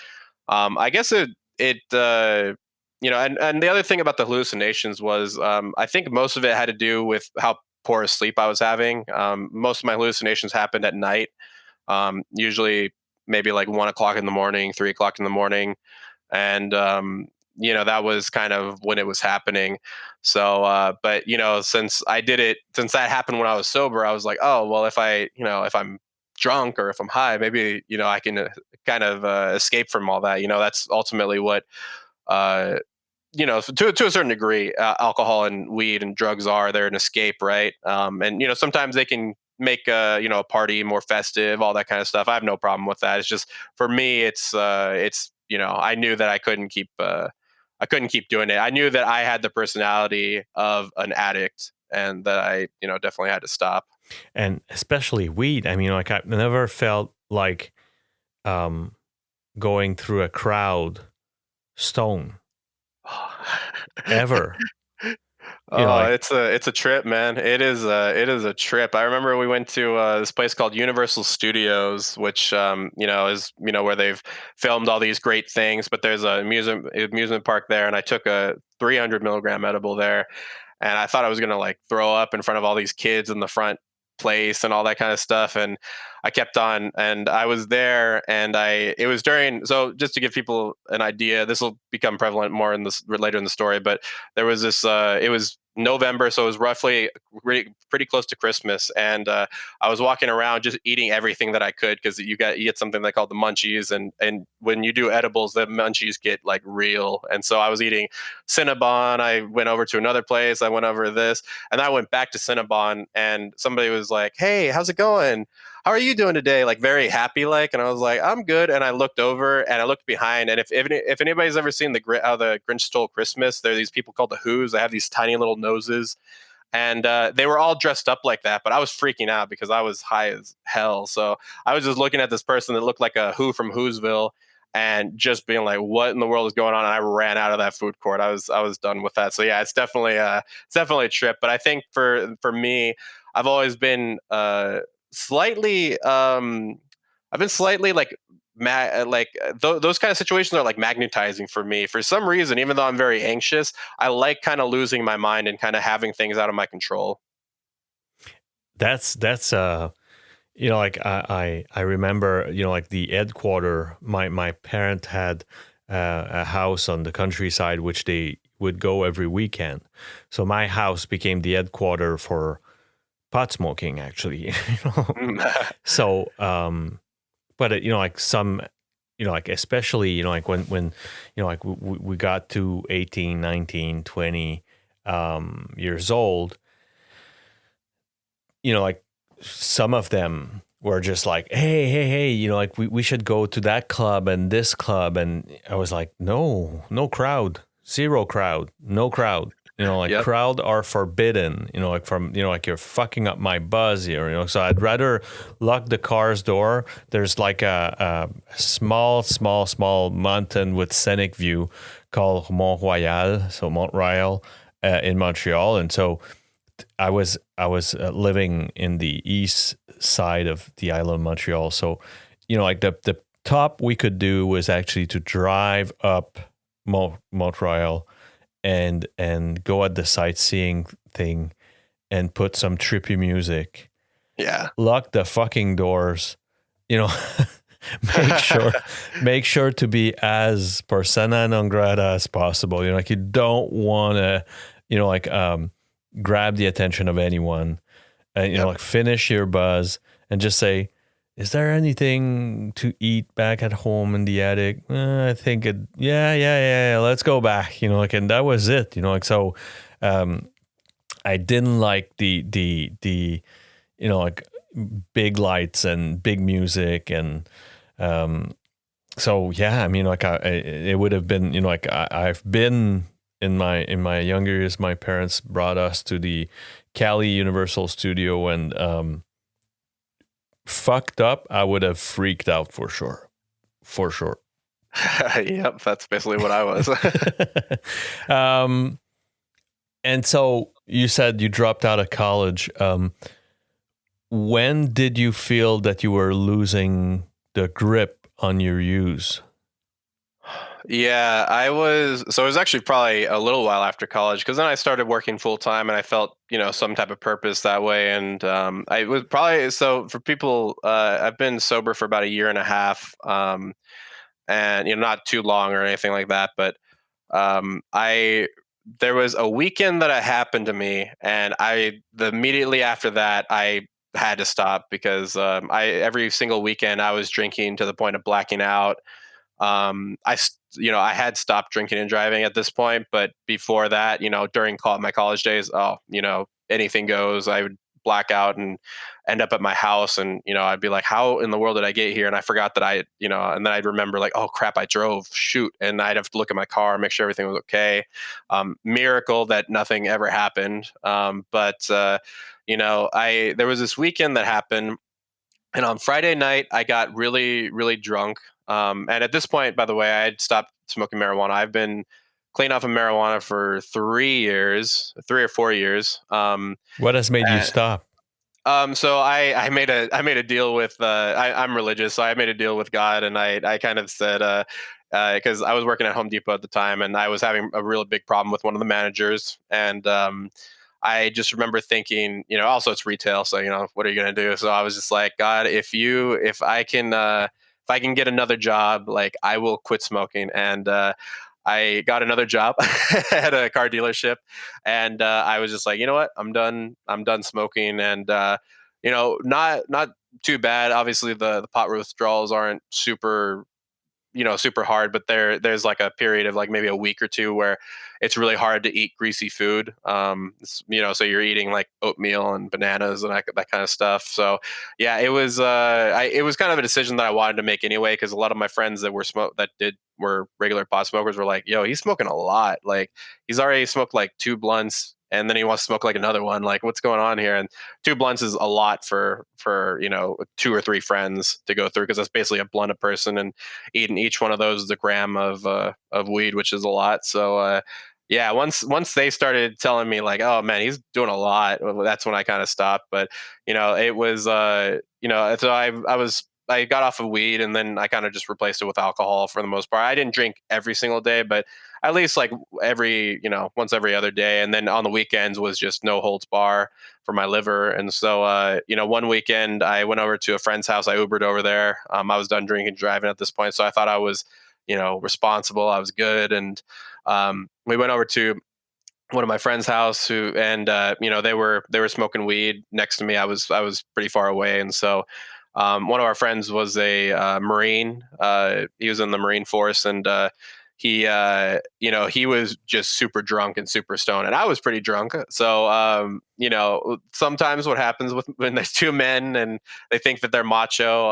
I guess and the other thing about the hallucinations was, I think most of it had to do with how poor a sleep I was having. Most of my hallucinations happened at night, usually maybe like 1 o'clock in the morning, 3 o'clock in the morning. And, that was kind of when it was happening. So, but, since that happened when I was sober, I was like, oh, well, if I'm drunk or if I'm high, maybe, I can kind of escape from all that. That's ultimately what, uh, to a certain degree, alcohol and weed and drugs they're an escape, right? And sometimes they can make a party more festive, all that kind of stuff. I have no problem with that. It's just for me, it's I knew that I couldn't keep doing it. I knew that I had the personality of an addict, and that I definitely had to stop. And especially weed. I mean, like I never felt like um going through a crowd stone ever. Oh, Like it's a trip, man. It is a trip. I remember we went to this place called Universal Studios, which is where they've filmed all these great things. But there's a amusement park there, and I took a 300 milligram edible there, and I thought I was gonna like throw up in front of all these kids in the front place and all that kind of stuff. And I kept on, and I was there, and it was during. So just to give people an idea, this will become prevalent more in this later in the story, but there was this. It was November, so it was roughly pretty close to Christmas, and I was walking around just eating everything that I could because you get something they call the munchies, and when you do edibles, the munchies get like real, and so I was eating Cinnabon. I went over to another place. I went over this, and I went back to Cinnabon, and somebody was like, "Hey, how's it going? How are you doing today?" Like very happy, like, and I was like, "I'm good." And I looked over and I looked behind, and if anybody's ever seen how the Grinch Stole Christmas, there are these people called the Who's. They have these tiny little noses, and they were all dressed up like that. But I was freaking out because I was high as hell. So I was just looking at this person that looked like a Who from Whoville, and just being like, "What in the world is going on?" And I ran out of that food court. I was done with that. So yeah, it's definitely a trip. But I think for me, I've always been slightly I've been slightly like those kind of situations are like magnetizing for me for some reason. Even though I'm very anxious, I like kind of losing my mind and kind of having things out of my control. That's like I remember, like the headquarter. My parent had a house on the countryside which they would go every weekend. So my house became the headquarter for pot smoking, actually. So but like some, like especially, like when like we got to 18, 19, 20 years old, like some of them were just like, hey, like we should go to that club and this club. And I was like, no crowd, zero crowd, no crowd. Like Yep. crowd are forbidden, like from, like you're fucking up my buzz here, so I'd rather lock the car's door. There's like a small mountain with scenic view called Mont Royal, so Mont Royal in Montreal. And so I was living in the east side of the island of Montreal. So, like the top we could do was actually to drive up Montreal and go at the sightseeing thing and put some trippy music. Yeah. Lock the fucking doors. You know, make sure to be as persona non grata as possible. Like you don't want to, like grab the attention of anyone, and Yep. like finish your buzz and just say, "Is there anything to eat back at home in the attic?" I think it. Yeah. Let's go back. Like, and that was it. Like so. I didn't like the like big lights and big music and so yeah. I mean, like it would have been like I've been in my younger years. My parents brought us to the Cali Universal Studio and fucked up. I would have freaked out for sure. Yep. That's basically what I was. um, and so you said you dropped out of college. When did you feel that you were losing the grip on your use? Yeah, I was. So it was actually probably a little while after college because then I started working full time and I felt, some type of purpose that way. And I was probably, so for people, I've been sober for about a year and a half, and not too long or anything like that. But I there was a weekend that it happened to me, and immediately after that I had to stop because I every single weekend I was drinking to the point of blacking out. I had stopped drinking and driving at this point, but before that, during my college days, anything goes. I would black out and end up at my house, and I'd be like, how in the world did I get here? And I forgot that and then I'd remember like, oh crap, I drove, shoot. And I'd have to look at my car, make sure everything was okay. Miracle that nothing ever happened. But there was this weekend that happened, and on Friday night, I got really, really drunk. And at this point, by the way, I had stopped smoking marijuana. I've been clean off of marijuana for 3 years, 3 or 4 years. What has made you And, stop? so I made a deal with I'm religious, so I made a deal with God, and I kind of said because I was working at Home Depot at the time, and I was having a real big problem with one of the managers, and I just remember thinking, also it's retail, so what are you gonna do? So I was just like, God, if I can get another job, like I will quit smoking. And I got another job at a car dealership, and I was just like, you know what, I'm done. I'm done smoking, and not too bad. Obviously, the pot withdrawals aren't super hard, but there's like a period of like maybe a week or two where it's really hard to eat greasy food. So you're eating like oatmeal and bananas and that kind of stuff. So yeah, it was kind of a decision that I wanted to make anyway, because a lot of my friends that were regular pot smokers were like, yo, he's smoking a lot. Like, he's already smoked like 2 blunts and then he wants to smoke like another one. Like, what's going on here? And 2 blunts is a lot for 2 or 3 friends to go through, because that's basically a blunt a person, and eating each one of those is a gram of weed, which is a lot. So yeah, once they started telling me like, oh man, he's doing a lot, that's when I kind of stopped. But it was so I got off of weed, and then I kind of just replaced it with alcohol for the most part. I didn't drink every single day, but at least like once every other day. And then on the weekends was just no holds bar for my liver. And so, one weekend I went over to a friend's house. I Ubered over there. I was done drinking and driving at this point, so I thought I was, responsible. I was good, and we went over to one of my friend's house and they were smoking weed next to me. I was pretty far away, and so one of our friends was a Marine. He was in the Marine Force, and he was just super drunk and super stoned, and I was pretty drunk. So sometimes what happens when there's two men and they think that they're macho.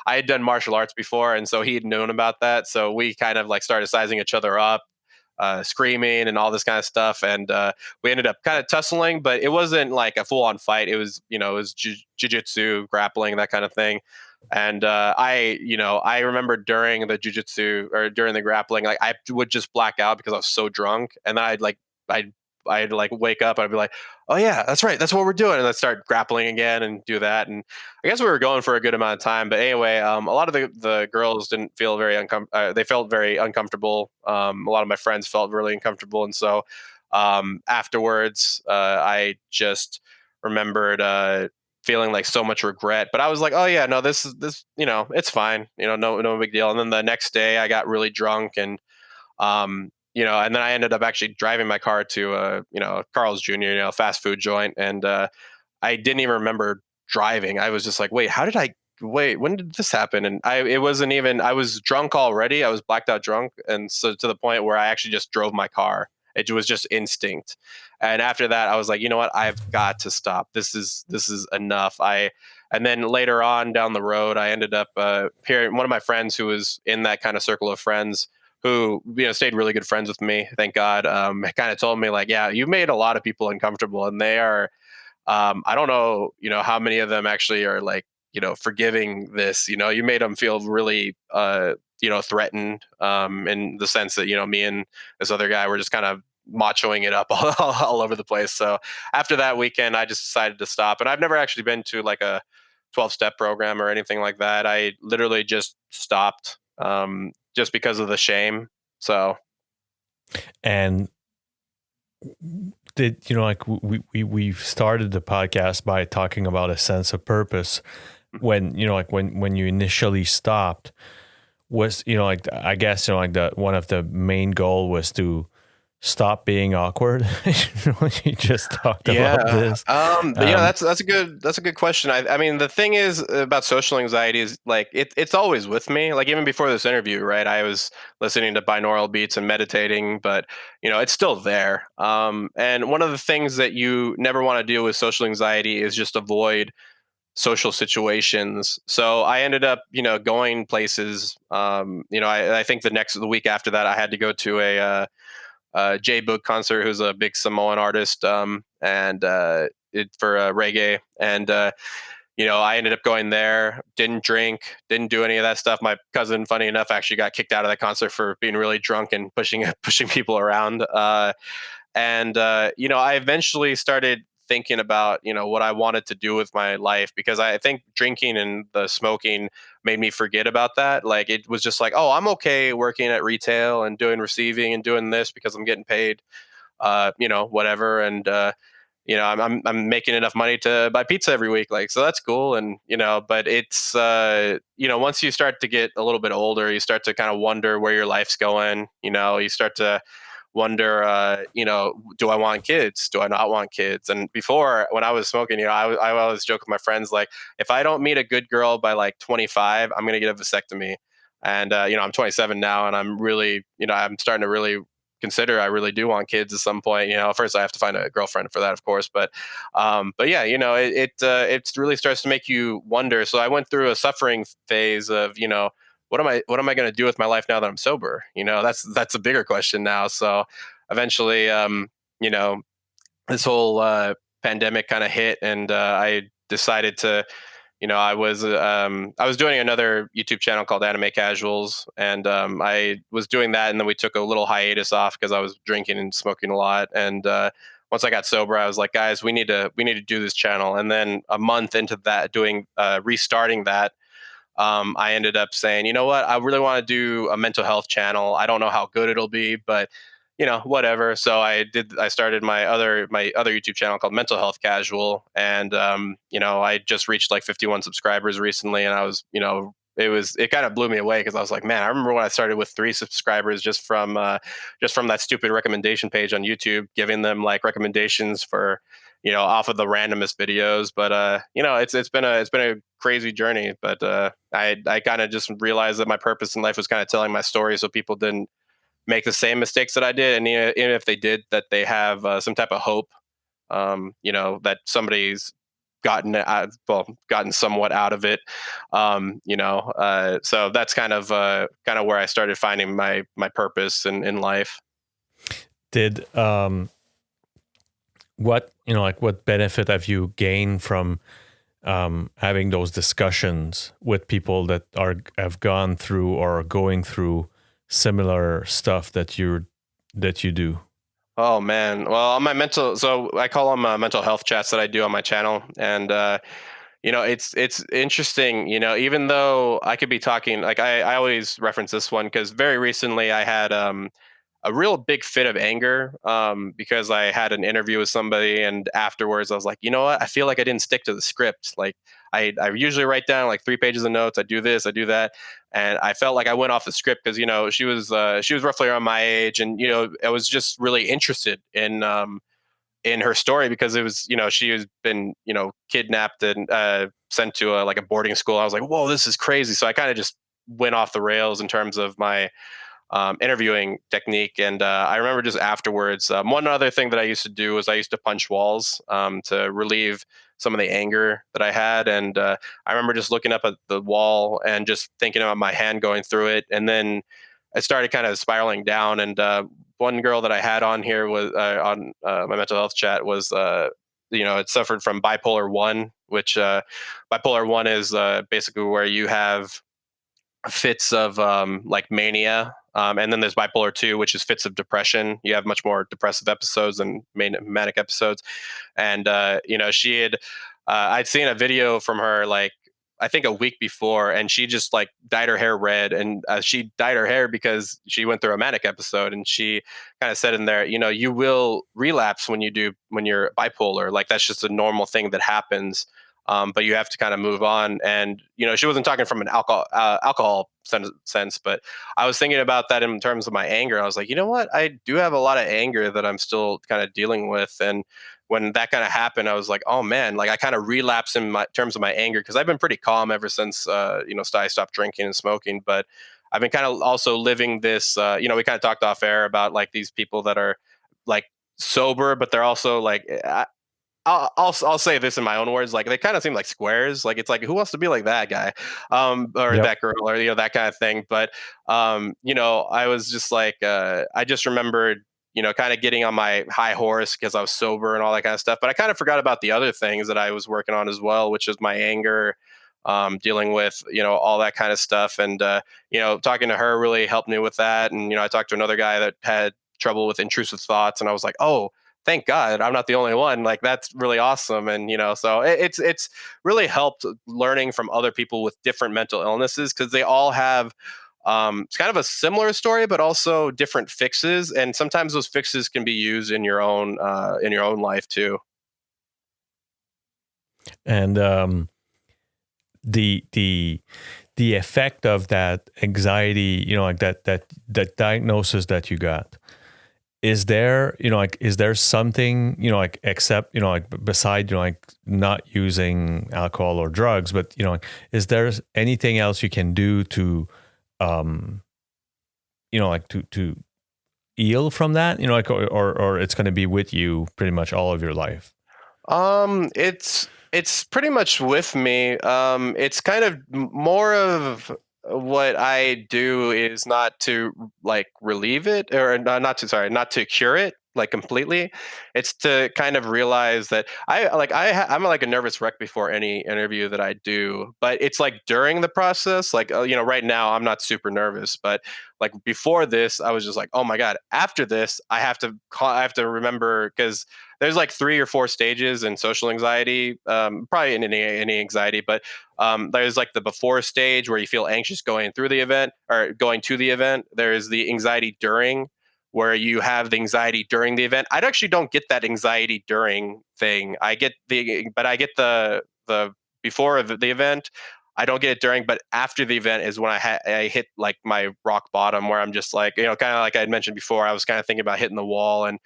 I had done martial arts before, and so he had known about that. So we kind of like started sizing each other up, screaming and all this kind of stuff. And we ended up kind of tussling, but it wasn't like a full on fight. It was, it was jiu-jitsu, grappling, that kind of thing. And I remember during the jiu-jitsu or during the grappling, like I would just black out because I was so drunk. And then I'd like wake up and I'd be like, oh yeah, that's right, that's what we're doing. And I'd start grappling again and do that. And I guess we were going for a good amount of time. But anyway, a lot of the girls didn't feel very they felt very uncomfortable. A lot of my friends felt really uncomfortable. And so afterwards, I just remembered feeling like so much regret. But I was like, oh yeah, no, this it's fine. No big deal. And then the next day I got really drunk, and and then I ended up actually driving my car to Carl's Jr., fast food joint, and I didn't even remember driving. I was just like, wait, when did this happen? And it wasn't even, I was drunk already. I was blacked out drunk. And so to the point where I actually just drove my car. It was just instinct. And after that, I was like, you know what? I've got to stop. This is enough. And then later on down the road, I ended up hearing one of my friends who was in that kind of circle of friends who stayed really good friends with me, thank God, kind of told me like, yeah, you made a lot of people uncomfortable, and they are I don't know, how many of them actually are like, forgiving this. You made them feel really, threatened, in the sense that, me and this other guy were just kind of machoing it up all over the place. So after that weekend, I just decided to stop. And I've never actually been to like a 12-step program or anything like that. I literally just stopped, just because of the shame. So. And did like we started the podcast by talking about a sense of purpose. When like when you initially stopped, was like, I guess like the one of the main goal was to stop being awkward. You just talked about this. That's a good question. I mean, the thing is about social anxiety is like it's always with me. Like even before this interview, right? I was listening to binaural beats and meditating, but it's still there. And one of the things that you never want to do with social anxiety is just avoid social situations. So I ended up, going places. I think the week after that, I had to go to Jay Book concert, who's a big Samoan artist, and for reggae. And I ended up going there. Didn't drink, didn't do any of that stuff. My cousin, funny enough, actually got kicked out of that concert for being really drunk and pushing people around. I eventually started thinking about what I wanted to do with my life, because I think drinking and the smoking made me forget about that. Like it was just like, oh, I'm okay working at retail and doing receiving and doing this because I'm getting paid, whatever. And I'm making enough money to buy pizza every week. Like, so that's cool. And, but it's, once you start to get a little bit older, you start to kind of wonder where your life's going. You start to wonder, do I want kids? Do I not want kids? And before, when I was smoking, I always joke with my friends, like, if I don't meet a good girl by like 25, I'm going to get a vasectomy. And, I'm 27 now, and I'm really, I'm starting to really consider I really do want kids at some point. First I have to find a girlfriend for that, of course. But yeah, it really starts to make you wonder. So I went through a suffering phase of, what am I going to do with my life now that I'm sober? That's a bigger question now. So eventually, you know, this whole pandemic kind of hit, and I decided to, I was doing another YouTube channel called Anime Casuals, and I was doing that, and then we took a little hiatus off because I was drinking and smoking a lot. And once I got sober, I was like, guys, we need to do this channel. And then a month into that, doing restarting that, I ended up saying, you know what, I really want to do a mental health channel. I don't know how good it'll be, but whatever. So I started my other YouTube channel called Mental Health Casual. And I just reached like 51 subscribers recently, and I was, it kind of blew me away, because I was like, man, I remember when I started with 3 subscribers just from that stupid recommendation page on YouTube, giving them like recommendations for, off of the randomest videos. But it's been a crazy journey. But I kind of just realized that my purpose in life was kind of telling my story, so people didn't make the same mistakes that I did. And even if they did, that they have some type of hope, that somebody's gotten somewhat out of it. So that's kind of where I started finding my purpose in life. Did what benefit have you gained from having those discussions with people that have gone through or are going through similar stuff that you do? Oh man. Well, on so I call them mental health chats that I do on my channel. And it's interesting, even though I could be talking, like, I always reference this one because very recently I had a real big fit of anger, because I had an interview with somebody, and afterwards I was like, you know what? I feel like I didn't stick to the script. Like, I usually write down like 3 pages of notes. I do this, I do that, and I felt like I went off the script because she was roughly around my age, and I was just really interested in her story, because it was, she has been, kidnapped and sent to like a boarding school. I was like, whoa, this is crazy. So I kind of just went off the rails in terms of my interviewing technique. And I remember just afterwards, one other thing that I used to do was I used to punch walls to relieve some of the anger that I had. And I remember just looking up at the wall and just thinking about my hand going through it. And then I started kind of spiraling down. And one girl that I had on here was on my mental health chat was, it suffered from bipolar 1, which bipolar 1 is basically where you have fits of like mania. And then there's bipolar 2, which is fits of depression. You have much more depressive episodes than manic episodes. And, she had, I'd seen a video from her, like, I think a week before, and she just like dyed her hair red. And she dyed her hair because she went through a manic episode. And she kind of said in there, you will relapse when you're bipolar. Like, that's just a normal thing that happens. But you have to kind of move on. And she wasn't talking from an alcohol sense, but I was thinking about that in terms of my anger. I was like, you know what? I do have a lot of anger that I'm still kind of dealing with. And when that kind of happened, I was like, oh man, like I kind of relapse in terms of my anger, because I've been pretty calm ever since I stopped drinking and smoking. But I've been kind of also living this. We kind of talked off air about like these people that are like sober, but they're also like, I'll say this in my own words. Like, they kind of seem like squares. Like, it's like, who wants to be like that guy, or Yep. that girl, or that kind of thing. But I was just like, I just remembered, kind of getting on my high horse because I was sober and all that kind of stuff. But I kind of forgot about the other things that I was working on as well, which is my anger, dealing with all that kind of stuff. And talking to her really helped me with that. And I talked to another guy that had trouble with intrusive thoughts, and I was like, oh, thank God I'm not the only one. Like, that's really awesome. And so it's really helped learning from other people with different mental illnesses, because they all have it's kind of a similar story, but also different fixes. And sometimes those fixes can be used in your own life too. And the effect of that anxiety, like that diagnosis that you got, is there, like, is there something, like, except, like, beside, like, not using alcohol or drugs, but, like, is there anything else you can do to, um, like, to heal from that, like, or it's going to be with you pretty much all of your life? It's pretty much with me. It's kind of more of what I do is not to like relieve it, or not to cure it like completely. It's to kind of realize that I'm like a nervous wreck before any interview that I do, but it's like during the process, like right now I'm not super nervous, but like before this I was just like, oh my god, after this I have to remember, because there's like 3 or 4 stages in social anxiety, probably in any anxiety, but there's like the before stage where you feel anxious going through the event or going to the event. There's the anxiety during, where you have the anxiety during the event. I actually don't get that anxiety during thing. I get the before of the event. I don't get it during, but after the event is when I hit like my rock bottom, where I'm just like, kind of like I had mentioned before, I was kind of thinking about hitting the wall, and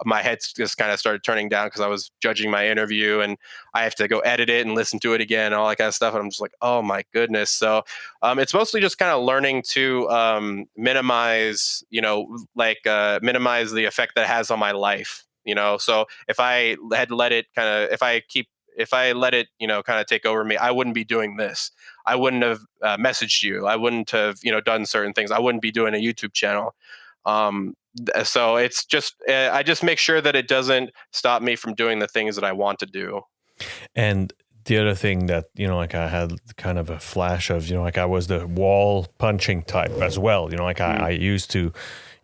my head just kind of started turning down because I was judging my interview, and I have to go edit it and listen to it again and all that kind of stuff. And I'm just like, oh my goodness. So it's mostly just kind of learning to minimize, minimize the effect that it has on my life. So if I had let it kind of, if I let it, kind of take over me, I wouldn't be doing this. I wouldn't have messaged you. I wouldn't have, done certain things. I wouldn't be doing a YouTube channel. So it's just I just make sure that it doesn't stop me from doing the things that I want to do. And the other thing that, like, I had kind of a flash of, like, I was the wall punching type as well, like, I used to,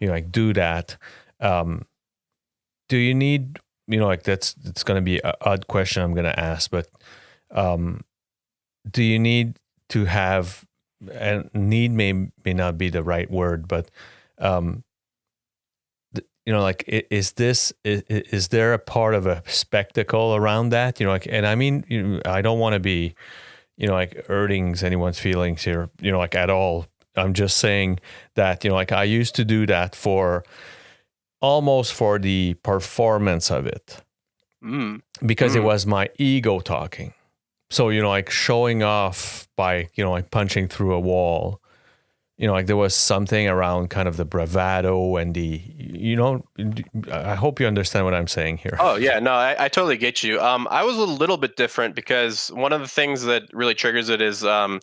like, do that. Do you need, like, it's going to be an odd question I'm going to ask, but do you need to have, and need may not be the right word, but like, is there a part of a spectacle around that, like, and I mean, I don't want to be, like, hurting anyone's feelings here, like, at all. I'm just saying that, like, I used to do that for almost for the performance of it, because it was my ego talking. So, like, showing off by, like, punching through a wall, like, there was something around kind of the bravado and the, I hope you understand what I'm saying here. Oh yeah, no, I totally get you. I was a little bit different because one of the things that really triggers it is that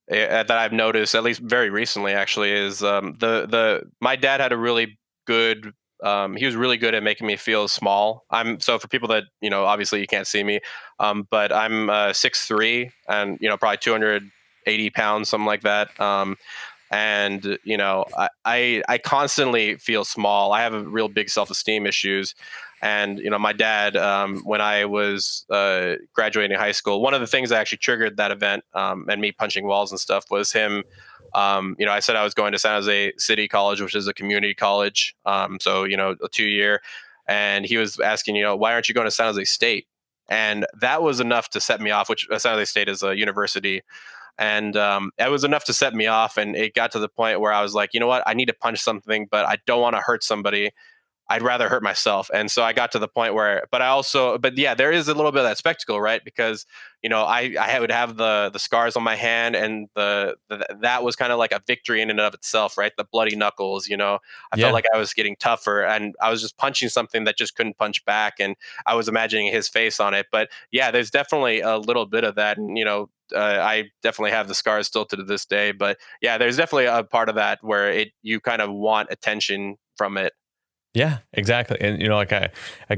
I've noticed, at least very recently, actually, is the my dad had a really good. He was really good at making me feel small. So for people that obviously you can't see me, but I'm 6'3" and probably 280 pounds, something like that. And I constantly feel small. I have a real big self-esteem issues. And my dad, when I was graduating high school, one of the things that actually triggered that event, and me punching walls and stuff, was him. I said I was going to San Jose City College, which is a community college, so a 2-year, and he was asking, why aren't you going to San Jose State? And that was enough to set me off. Which San Jose State is a university, and it was enough to set me off. And it got to the point where I was like, you know what, I need to punch something, but I don't want to hurt somebody. I'd rather hurt myself. And so I got to the point where, but yeah, there is a little bit of that spectacle, right? Because, I would have the scars on my hand, and that was kind of like a victory in and of itself, right? The bloody knuckles, I felt Yeah. like I was getting tougher, and I was just punching something that just couldn't punch back. And I was imagining his face on it. But yeah, there's definitely a little bit of that. And, I definitely have the scars still to this day, but yeah, there's definitely a part of that where you kind of want attention from it. Yeah, exactly. And, like, like, I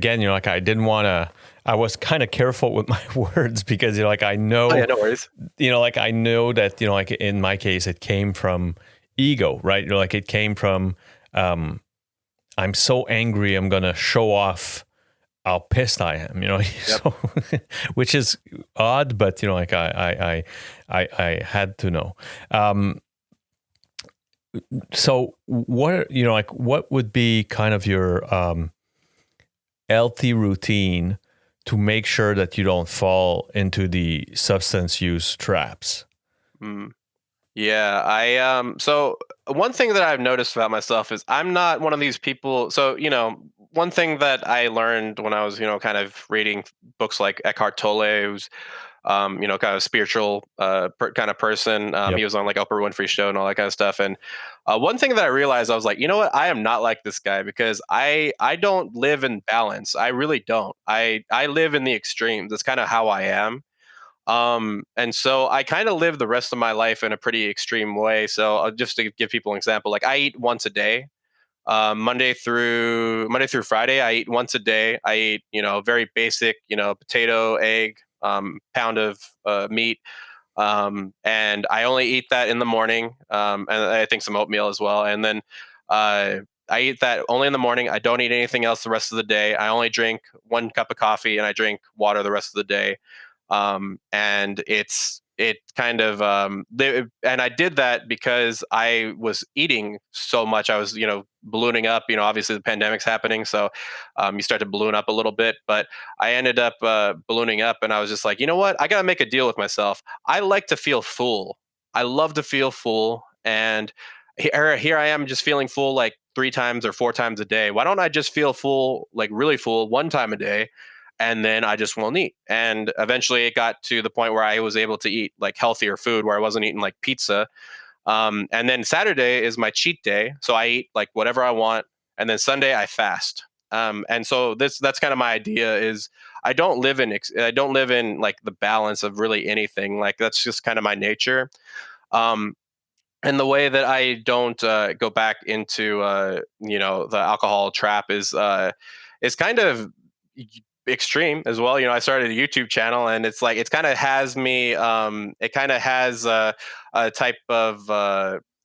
didn't want to, I was kind of careful with my words, because, like, I know, Oh yeah, no worries. like, I know that, like, in my case, it came from ego, right? Like, it came from, I'm so angry, I'm going to show off how pissed I am, Yep. so, which is odd, but, like, I had to know. So what, like, what would be kind of your healthy routine to make sure that you don't fall into the substance use traps. Mm. Yeah, so one thing that I've noticed about myself is I'm not one of these people. So, one thing that I learned when I was, kind of reading books like Eckhart Tolle, who's kind of spiritual kind of person. Yep. He was on like Oprah Winfrey show and all that kind of stuff. And one thing that I realized, I was like, you know what? I am not like this guy because I don't live in balance. I really don't. I live in the extremes. That's kind of how I am. And so I kind of live the rest of my life in a pretty extreme way. So just to give people an example, like I eat once a day. Monday through Friday, I eat once a day. I eat, very basic, potato, egg, pound of meat, and I only eat that in the morning, and I think some oatmeal as well. And then I eat that only in the morning. I don't eat anything else the rest of the day. I only drink 1 cup of coffee, and I drink water the rest of the day. And it kind of and I did that because I was eating so much. I was ballooning up. Obviously the pandemic's happening, so you start to balloon up a little bit. But I ended up ballooning up, and I was just like, you know what? I got to make a deal with myself. I like to feel full. I love to feel full, and here I am just feeling full like 3 times or 4 times a day. Why don't I just feel full, like really full, 1 time a day? And then I just won't eat. And eventually it got to the point where I was able to eat like healthier food, where I wasn't eating like pizza. And then Saturday is my cheat day, so I eat like whatever I want, and then Sunday I fast. And so that's kind of my idea is I don't live in like the balance of really anything. Like that's just kind of my nature. Um, and the way that I don't go back into the alcohol trap is kind of extreme as well. I started a YouTube channel, and it's like it's kind of has me. It kind of has a type of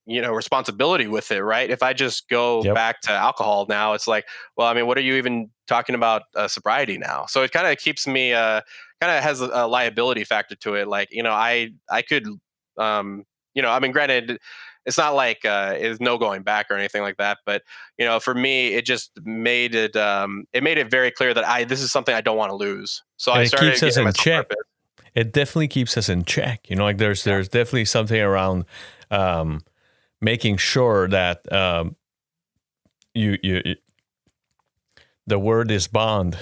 responsibility with it, right? If I just go Yep. back to alcohol now, it's like, well, I mean, what are you even talking about sobriety now? So it kind of keeps me kind of has a liability factor to it. Like I could I mean, granted, it's not like it's no going back or anything like that, but for me, it just made it very clear that this is something I don't want to lose. So And I it keeps started us giving in myself check. purpose. It definitely keeps us in check. Like there's definitely something around making sure that you the word is bond.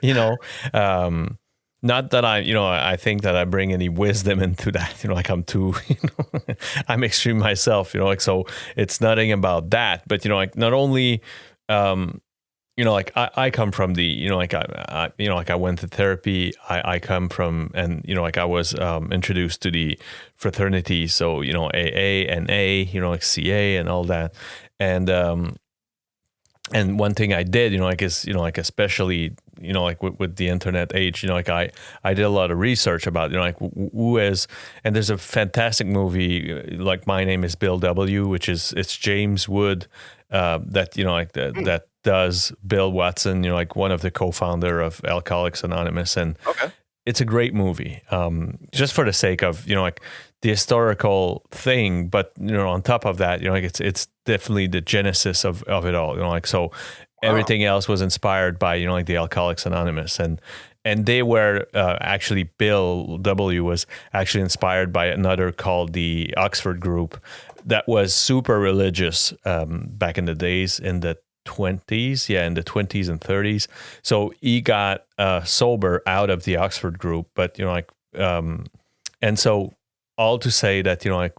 you know not that I think that I bring any wisdom into that. Like I'm too I'm extreme myself. Like, so it's nothing about that. But like not only like I come from the like I went to therapy. I come from, and like I was introduced to the fraternity, so AA and like CA and all that. And one thing I did, like is, like especially, like with the internet age, like I did a lot of research about, like who is, and there's a fantastic movie, like My Name is Bill W., which is, it's James Wood, that, like that does Bill Watson, like one of the co-founder of Alcoholics Anonymous. And Okay. it's a great movie, just for the sake of, like the historical thing, but on top of that, like it's definitely the genesis of it all. Like so, everything else was inspired by like the Alcoholics Anonymous, and they were actually Bill W. was actually inspired by another called the Oxford Group, that was super religious back in the days in the 20s, in the 20s and 30s. So he got sober out of the Oxford Group, but and so all to say that like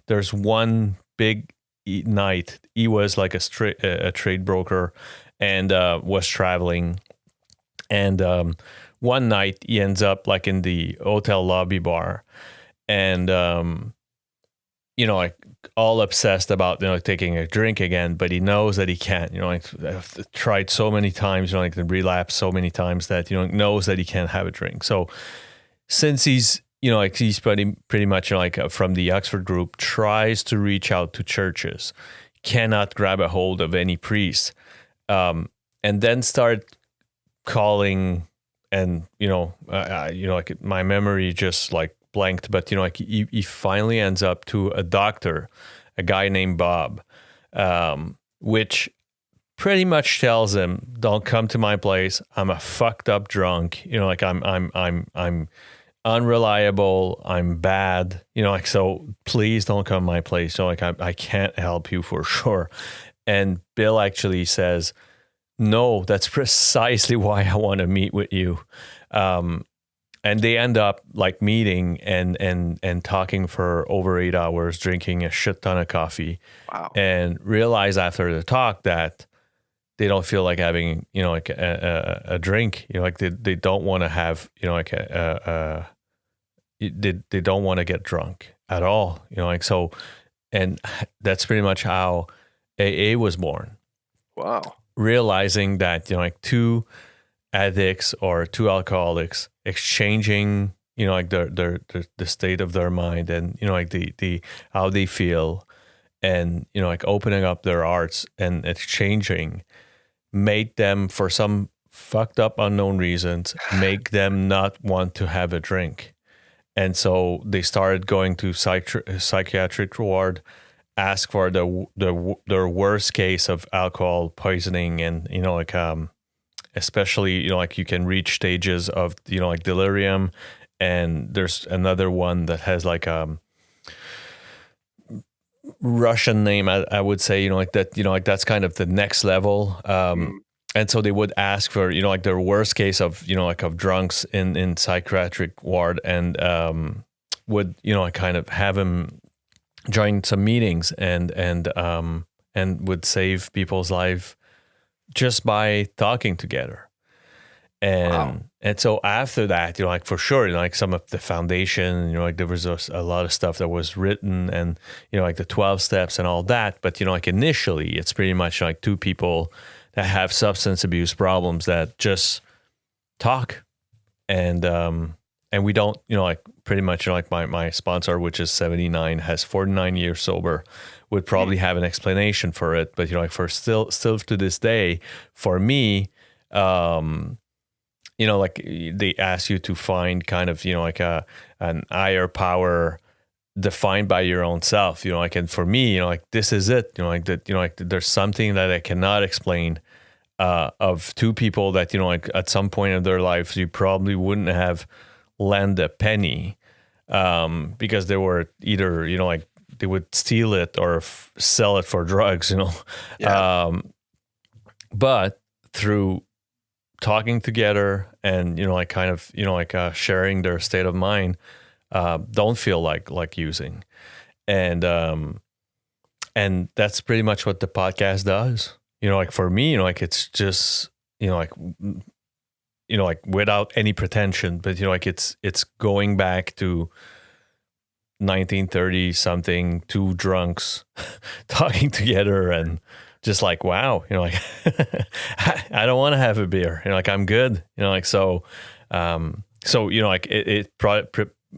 there's one big night he was like a trade broker and was traveling, and one night he ends up like in the hotel lobby bar, and like all obsessed about taking a drink again, but he knows that he can't. Like I've tried so many times, like the relapse so many times that knows that he can't have a drink. So since he's like he's pretty much like from the Oxford Group, tries to reach out to churches, cannot grab a hold of any priest, and then start calling, and like my memory just like blanked, but like he finally ends up to a doctor, a guy named Bob, which pretty much tells him, "Don't come to my place. I'm a fucked up drunk. You know, like I'm unreliable. I'm bad. You know, like so. Please don't come to my place. So like I can't help you for sure." And Bill actually says, "No, that's precisely why I want to meet with you." Um, and they end up like meeting and talking for over 8 hours, drinking a shit ton of coffee, Wow. and realize after the talk that they don't feel like having, you know, like a drink, you know, like they don't want to have, you know, like they don't want to get drunk at all, you know, like so. And that's pretty much how AA was born, Wow. realizing that, you know, like two addicts or two alcoholics exchanging, you know, like the state of their mind, and you know, like the how they feel, and you know, like opening up their hearts and exchanging, made them, for some fucked up unknown reasons, make them not want to have a drink. And so they started going to psychiatric ward, ask for their worst case of alcohol poisoning, and you know, like especially, you know, like you can reach stages of, you know, like delirium. And there's another one that has like Russian name, I would say, you know, like that, you know, like that's kind of the next level. Mm. And so they would ask for, you know, like their worst case of, you know, like of drunks in psychiatric ward, and would, you know, like kind of have him join some meetings, and would save people's life just by talking together. Wow. And so after that, you know, like for sure, you know, like some of the foundation, you know, like there was a lot of stuff that was written, and you know, like the 12 steps and all that. But you know, like initially, it's pretty much like two people that have substance abuse problems that just talk. And we don't, you know, like pretty much, you know, like my sponsor, which is 79, has 49 years sober, would Mm. probably have an explanation for it. But you know, like for still to this day, for me, um you know, like they ask you to find kind of, you know, like an higher power defined by your own self, you know, like, and for me, you know, like this is it, you know, like that, you know, like there's something that I cannot explain, of two people that, you know, like at some point in their lives, you probably wouldn't have lent a penny, because they were either, you know, like they would steal it or sell it for drugs, you know. Yeah. But through talking together and, you know, like kind of, you know, like sharing their state of mind, don't feel like using. And that's pretty much what the podcast does, you know, like for me, you know, like it's just, you know, like, you know, like without any pretension, but you know, like it's going back to 1930 something, two drunks talking together, and just like, wow, you know, like I don't want to have a beer, you know, like I'm good, you know, like so you know, like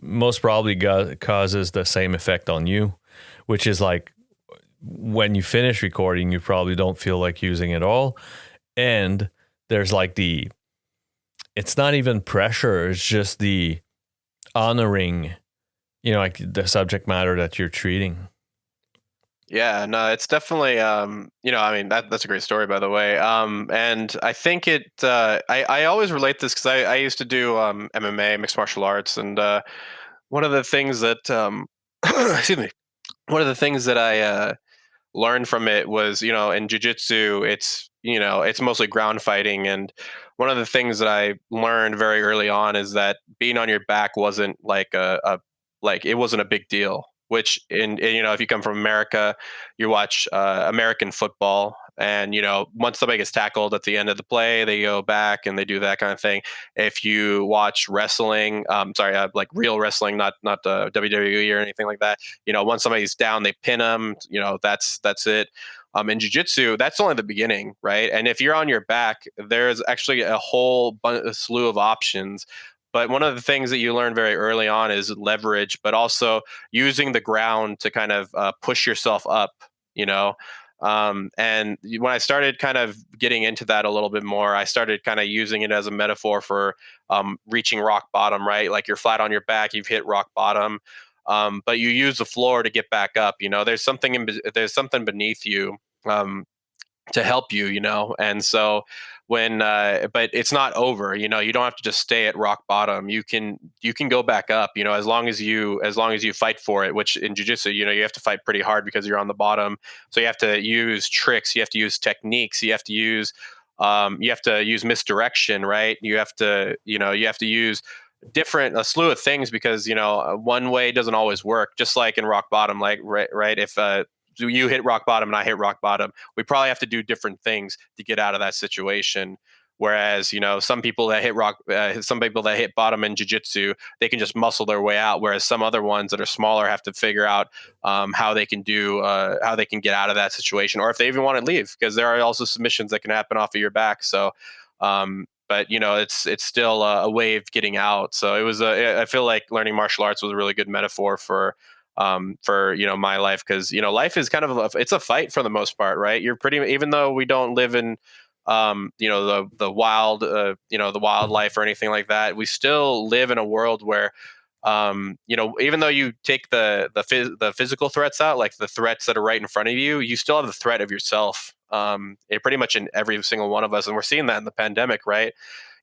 most probably causes the same effect on you, which is like when you finish recording, you probably don't feel like using it all. And there's like it's not even pressure, it's just the honoring, you know, like the subject matter that you're treating. Yeah, no, it's definitely you know, I mean that's a great story, by the way. And I think I always relate this because I used to do MMA, mixed martial arts, and one of the things that excuse me, one of the things that I learned from it was, you know, in jiu-jitsu, it's, you know, it's mostly ground fighting. And one of the things that I learned very early on is that being on your back wasn't like like it wasn't a big deal, which you know, if you come from America, you watch American football, and you know, once somebody gets tackled at the end of the play, they go back and they do that kind of thing. If you watch wrestling, sorry, like real wrestling, not the WWE or anything like that, you know, once somebody's down, they pin them. You know, that's it. In jiu-jitsu, that's only the beginning, right? And if you're on your back, there's actually a whole a slew of options. But one of the things that you learn very early on is leverage, but also using the ground to kind of push yourself up, you know. And when I started kind of getting into that a little bit more, I started kind of using it as a metaphor for reaching rock bottom, right? Like you're flat on your back, you've hit rock bottom, but you use the floor to get back up. You know, there's something beneath you. Um, to help you, and so but it's not over. You don't have to just stay at rock bottom. You can go back up, as long as you fight for it, which in jiu-jitsu, you have to fight pretty hard because you're on the bottom. So you have to use tricks, you have to use techniques, you have to use misdirection, right? You have to use a slew of things, because one way doesn't always work, just like in rock bottom, like right, if you hit rock bottom and I hit rock bottom, we probably have to do different things to get out of that situation. Whereas, some people that hit bottom in jiu-jitsu, they can just muscle their way out. Whereas some other ones that are smaller have to figure out how they can get out of that situation, or if they even want to leave, because there are also submissions that can happen off of your back. So, but it's still a way of getting out. So I feel like learning martial arts was a really good metaphor for my life, because life is kind of it's a fight for the most part, right? Even though we don't live in the wild the wildlife or anything like that, we still live in a world where even though you take the physical threats out, like the threats that are right in front of you, you still have the threat of yourself, pretty much in every single one of us. And we're seeing that in the pandemic, right?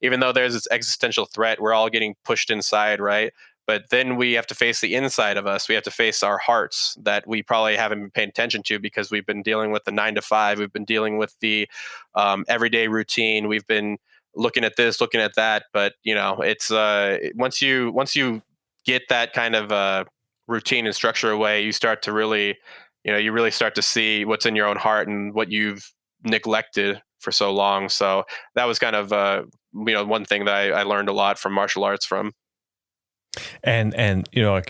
Even though there's this existential threat, we're all getting pushed inside, right? But then we have to face the inside of us. We have to face our hearts that we probably haven't been paying attention to, because we've been dealing with the 9 to 5. We've been dealing with the everyday routine. We've been looking at this, looking at that. But it's once you get that kind of routine and structure away, you start to really, you really start to see what's in your own heart and what you've neglected for so long. So that was kind of one thing that I learned a lot from martial arts from. And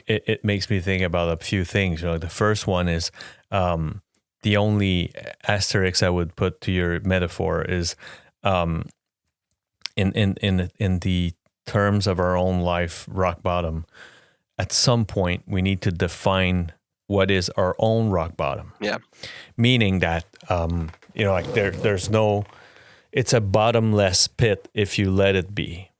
it makes me think about a few things. The first one is the only asterisk I would put to your metaphor is in the terms of our own life, rock bottom. At some point, we need to define what is our own rock bottom. Yeah. Meaning that there's no, it's a bottomless pit if you let it be.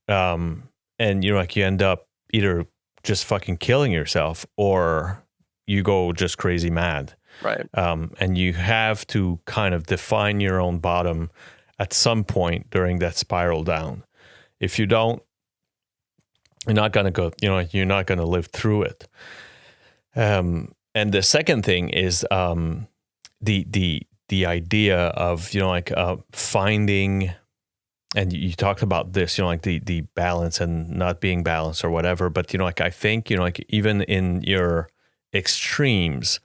And you end up either just fucking killing yourself, or you go just crazy mad. Right. And you have to kind of define your own bottom at some point during that spiral down. If you don't, you're not going to go, you're not going to live through it. And the second thing is the idea of, finding, and you talked about this, the balance and not being balanced or whatever. But, I think, even in your extremes,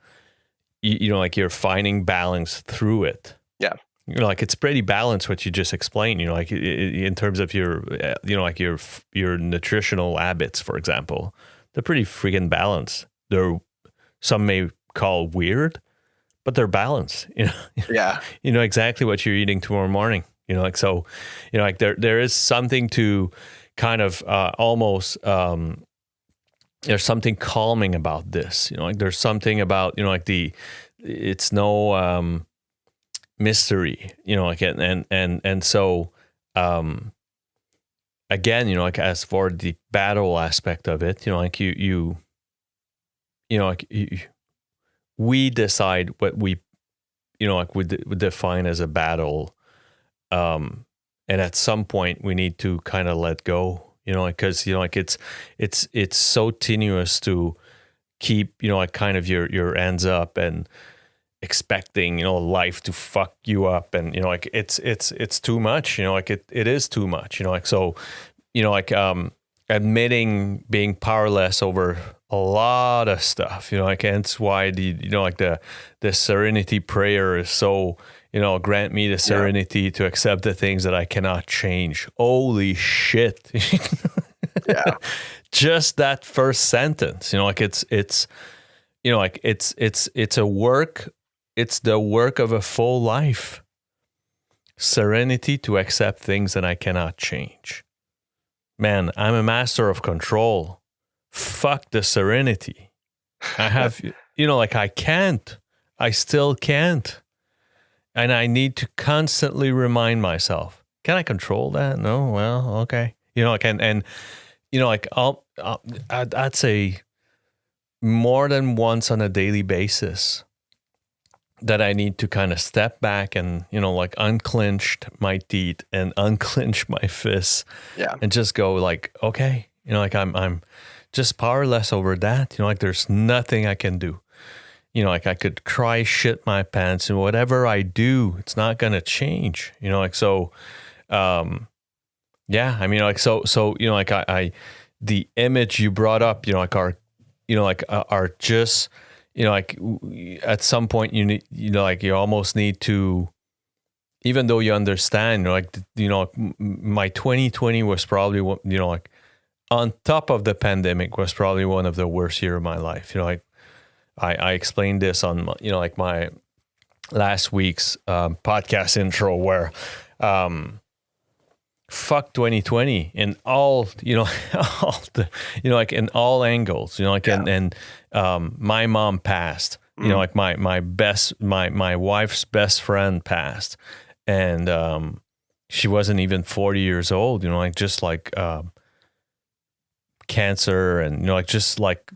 you're finding balance through it. Yeah. It's pretty balanced what you just explained, in terms of your, your nutritional habits, for example. They're pretty freaking balanced. They're, some may call weird, but they're balanced, Yeah. You know exactly what you're eating tomorrow morning. So, there is something to kind of almost, there's something calming about this, there's something about, it's no mystery, and so, again, as for the battle aspect of it, we decide what we define as a battle. And at some point we need to kind of let go, because, it's so tenuous to keep, kind of your ends up and expecting, life to fuck you up. And, it's too much, it is too much, so, admitting being powerless over a lot of stuff, hence why the serenity prayer is so, grant me the serenity to accept the things that I cannot change. Holy shit. Yeah. Just that first sentence, it's a work. It's the work of a full life. Serenity to accept things that I cannot change. Man, I'm a master of control. Fuck the serenity. I have, I can't. I still can't. And I need to constantly remind myself, can I control that? No, well, okay. I'd say more than once on a daily basis, that I need to kind of step back and, like unclenched my teeth and unclench my fists Yeah. and just go like, okay, like I'm just powerless over that. Like there's nothing I can do. Like I could cry shit my pants and whatever I do, it's not going to change, like, so, yeah, I mean, like, so, like the image you brought up, like are just, like at some point you need, like you almost need to, even though you understand, like, my 2020 was probably what, like on top of the pandemic was probably one of the worst year of my life. Like I explained this on, like my last week's podcast intro where, fuck 2020 in all, all the, like in all angles, like, Yeah. and my mom passed, like my wife's best friend passed, and she wasn't even 40 years old, like just like cancer, and like just like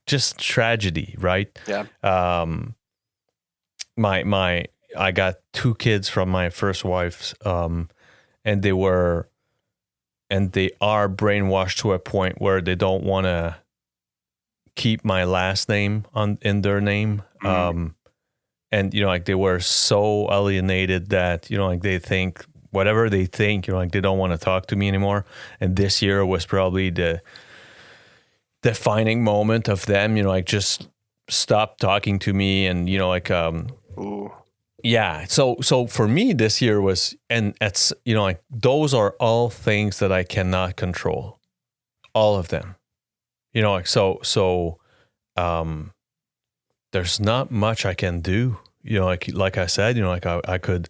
just tragedy, right? Yeah. My I got 2 kids from my first wife's, and they are brainwashed to a point where they don't want to keep my last name in their name. And like they were so alienated that, like they think whatever they think, like they don't want to talk to me anymore. And this year was probably the defining moment of them, like just stop talking to me. And, like, Ooh. yeah. So for me, this year was, and it's, like those are all things that I cannot control, all of them, like, so, there's not much I can do, like I said, like I could,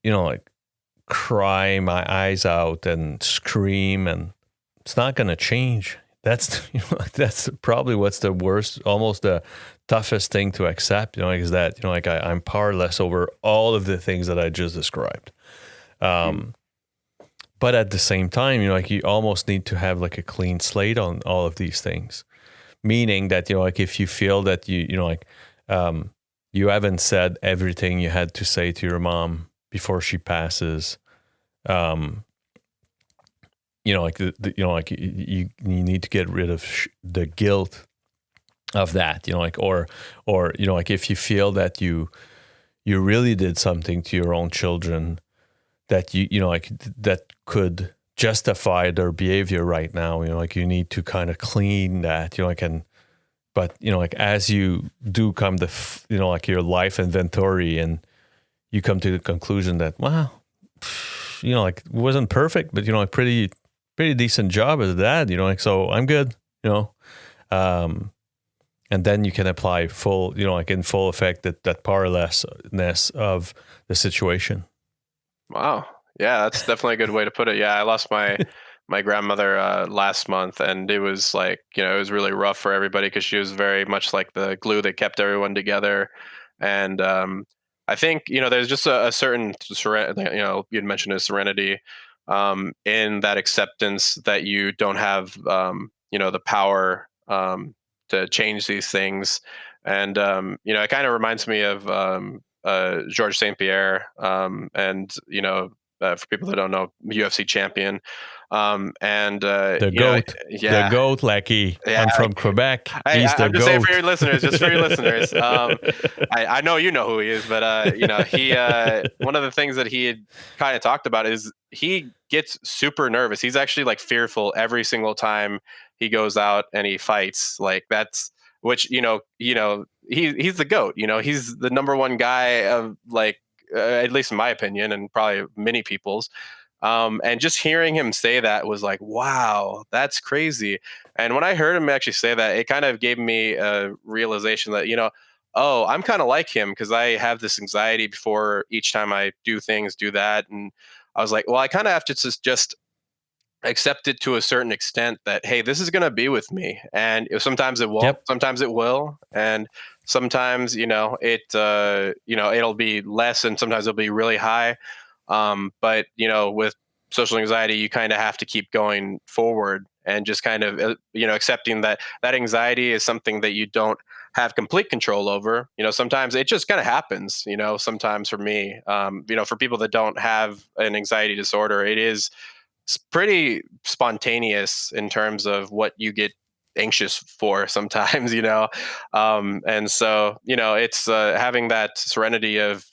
like cry my eyes out and scream, and it's not going to change. That's, that's probably what's the worst, almost the toughest thing to accept, is that, like I'm powerless over all of the things that I just described. But at the same time, like you almost need to have like a clean slate on all of these things, meaning that, like if you feel that like, you haven't said everything you had to say to your mom before she passes, like like you need to get rid of the guilt of that, like, or like if you feel that you really did something to your own children that like that could justify their behavior right now, like you need to kind of clean that, like, and but like as you do come to like your life inventory, and you come to the conclusion that, wow, like it wasn't perfect, but like pretty decent job as a dad, like, so I'm good, and then you can apply full, like in full effect that powerlessness of the situation. Wow. Yeah, that's definitely a good way to put it. Yeah, I lost my grandmother last month, and it was like, it was really rough for everybody because she was very much like the glue that kept everyone together. And I think, there's just a certain you'd mentioned a serenity in that acceptance that you don't have the power to change these things. And it kind of reminds me of Georges St. Pierre, and for people that don't know, UFC champion, and The goat, the yeah, goat, Laki. yeah. I'm from Quebec. He's the I'm just saying for goat. your listeners, just for your listeners. I know you know who he is, but he one of the things that he had kind of talked about is he gets super nervous. He's actually like fearful every single time he goes out and he fights. Like that's which he's the goat. He's the number one guy of like at least in my opinion, and probably many people's. And just hearing him say that was like, wow, that's crazy. And when I heard him actually say that, it kind of gave me a realization that, oh, I'm kind of like him because I have this anxiety before each time I do things, do that. And I was like, well, I kind of have to just accept it to a certain extent that, hey, this is going to be with me. And sometimes it won't, Yep. sometimes it will. And sometimes, it'll be less and sometimes it'll be really high. But with social anxiety, you kind of have to keep going forward. and just kind of, accepting that anxiety is something that you don't have complete control over. Sometimes it just kind of happens. Sometimes for me, for people that don't have an anxiety disorder, it is pretty spontaneous in terms of what you get anxious for sometimes. And so it's having that serenity of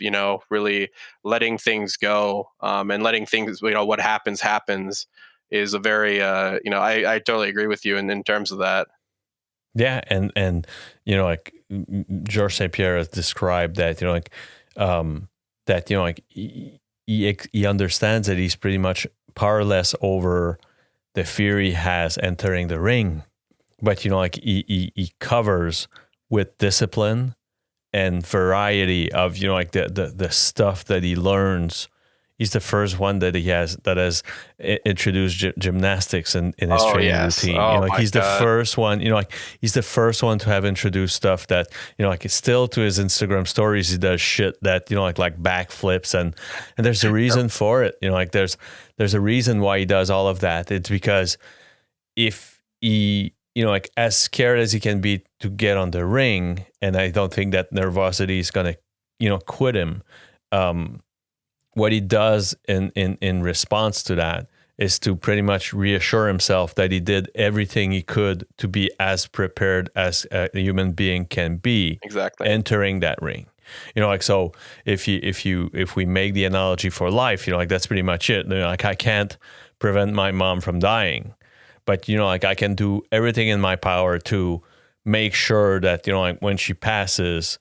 really letting things go, and letting things, what happens is a very I totally agree with you in terms of that. Yeah, and like Georges St. Pierre has described that, that like he understands that he's pretty much powerless over the fear he has entering the ring, but like he covers with discipline and variety of like the stuff that he learns. He's the first one that has introduced gymnastics in his training routine. He's the first one. He's the first one to have introduced stuff that it's still to his Instagram stories. He does shit that like backflips, and there's a reason for it. There's a reason why he does all of that. It's because if he as scared as he can be to get on the ring, and I don't think that nervosity is gonna quit him. What he does in response to that is to pretty much reassure himself that he did everything he could to be as prepared as a human being can be, exactly, entering that ring. So if we make the analogy for life, that's pretty much it. I can't prevent my mom from dying, but I can do everything in my power to make sure that when she passes,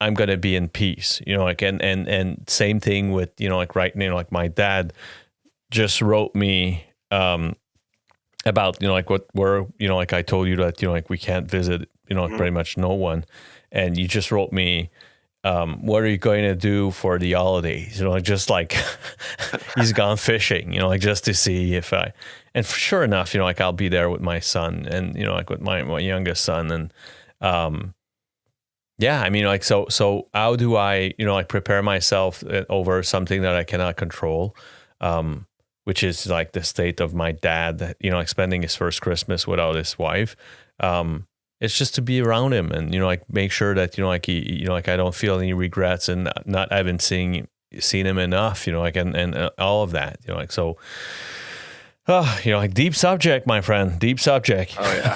I'm gonna be in peace, and same thing with right now, my dad just wrote me about what we're I told you that we can't visit pretty much no one, and you just wrote me, what are you going to do for the holidays? Just like he's gone fishing, just to see if and sure enough, I'll be there with my son and with my youngest son, and yeah, I mean, so how do I, prepare myself over something that I cannot control, which is like the state of my dad, spending his first Christmas without his wife. It's just to be around him and, make sure that, I don't feel any regrets and not having seen him enough, and all of that, so. Oh, deep subject, my friend. Deep subject. Oh, yeah.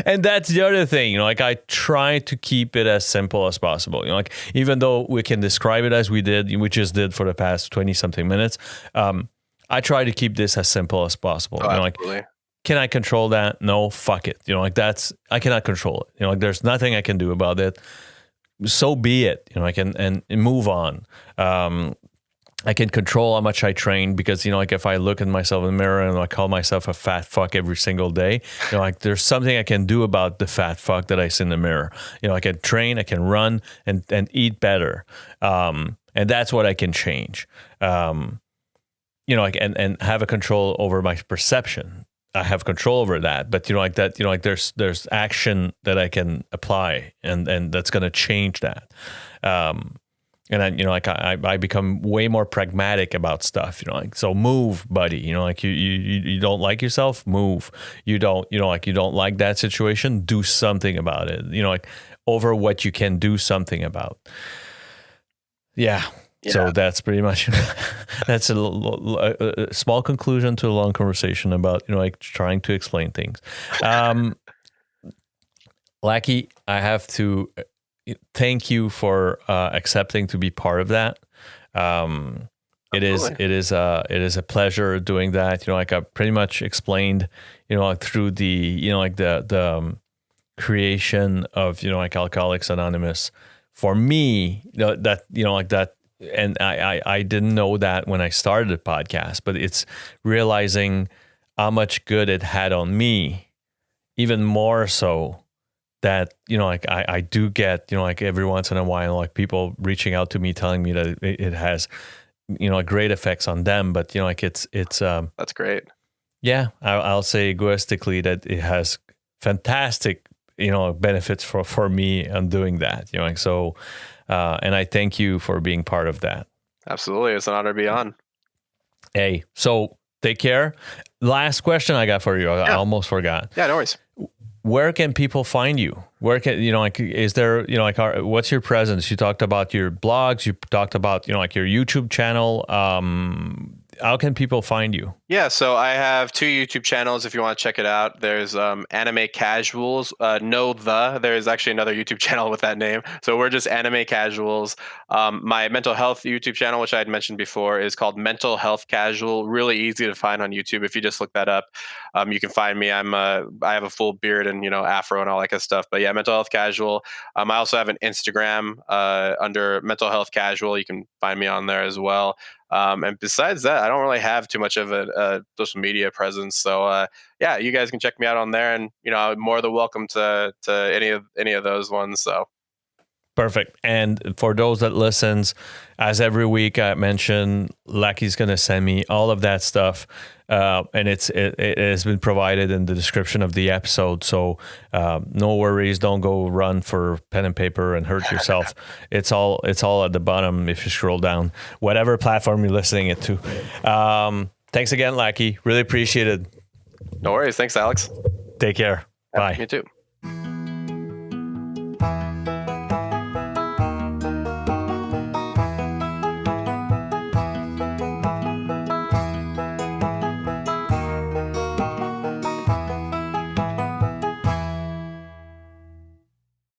And that's the other thing. I try to keep it as simple as possible. Even though we can describe it as we just did for the past 20-something minutes, I try to keep this as simple as possible. Oh, absolutely. Can I control that? No, fuck it. I cannot control it. There's nothing I can do about it. So be it. I can and move on. I can control how much I train because, if I look at myself in the mirror and I call myself a fat fuck every single day, there's something I can do about the fat fuck that I see in the mirror. I can train, I can run and eat better. And that's what I can change. And have a control over my perception. I have control over that, but there's action that I can apply and that's going to change that. And then, I become way more pragmatic about stuff, so move, buddy, you don't like yourself, move. You don't like that situation, do something about it, over what you can do something about. Yeah. So that's pretty much, that's a small conclusion to a long conversation about, trying to explain things. Laki, I have to thank you for accepting to be part of that. It is a pleasure doing that. I pretty much explained, through the, the creation of, Alcoholics Anonymous for me, that, and I didn't know that when I started the podcast, but it's realizing how much good it had on me, even more so that, I do get, every once in a while, people reaching out to me, telling me that it has, great effects on them. But, it's that's great. Yeah. I'll say egoistically that it has fantastic, benefits for me on doing that, so, and I thank you for being part of that. Absolutely. It's an honor to be on. Hey, so take care. last question I got for you. I almost forgot. Yeah, no worries. Where can people find you? Where can, like, is there, like, what's your presence? You talked about your blogs. You talked about, like, your YouTube channel. How can people find you? Yeah, so I have 2 YouTube channels if you want to check it out. There's Anime Casuals. There's actually another YouTube channel with that name. So we're just Anime Casuals. My mental health YouTube channel, which I had mentioned before, is called Mental Health Casual. Really easy to find on YouTube. If you just look that up, you can find me. I have a full beard and afro and all that kind of stuff. But yeah, Mental Health Casual. I also have an Instagram under Mental Health Casual. You can find me on there as well. And besides that, I don't really have too much of a social media presence. So yeah, you guys can check me out on there, and I'm more than welcome to any of those ones. So perfect. And for those that listens, as every week I mentioned, Laki's going to send me all of that stuff. And it has been provided in the description of the episode. So no worries. Don't go run for pen and paper and hurt yourself. It's all at the bottom if you scroll down, whatever platform you're listening it to. Thanks again, Laki. Really appreciate it. No worries. Thanks, Alex. Take care. Bye. You too.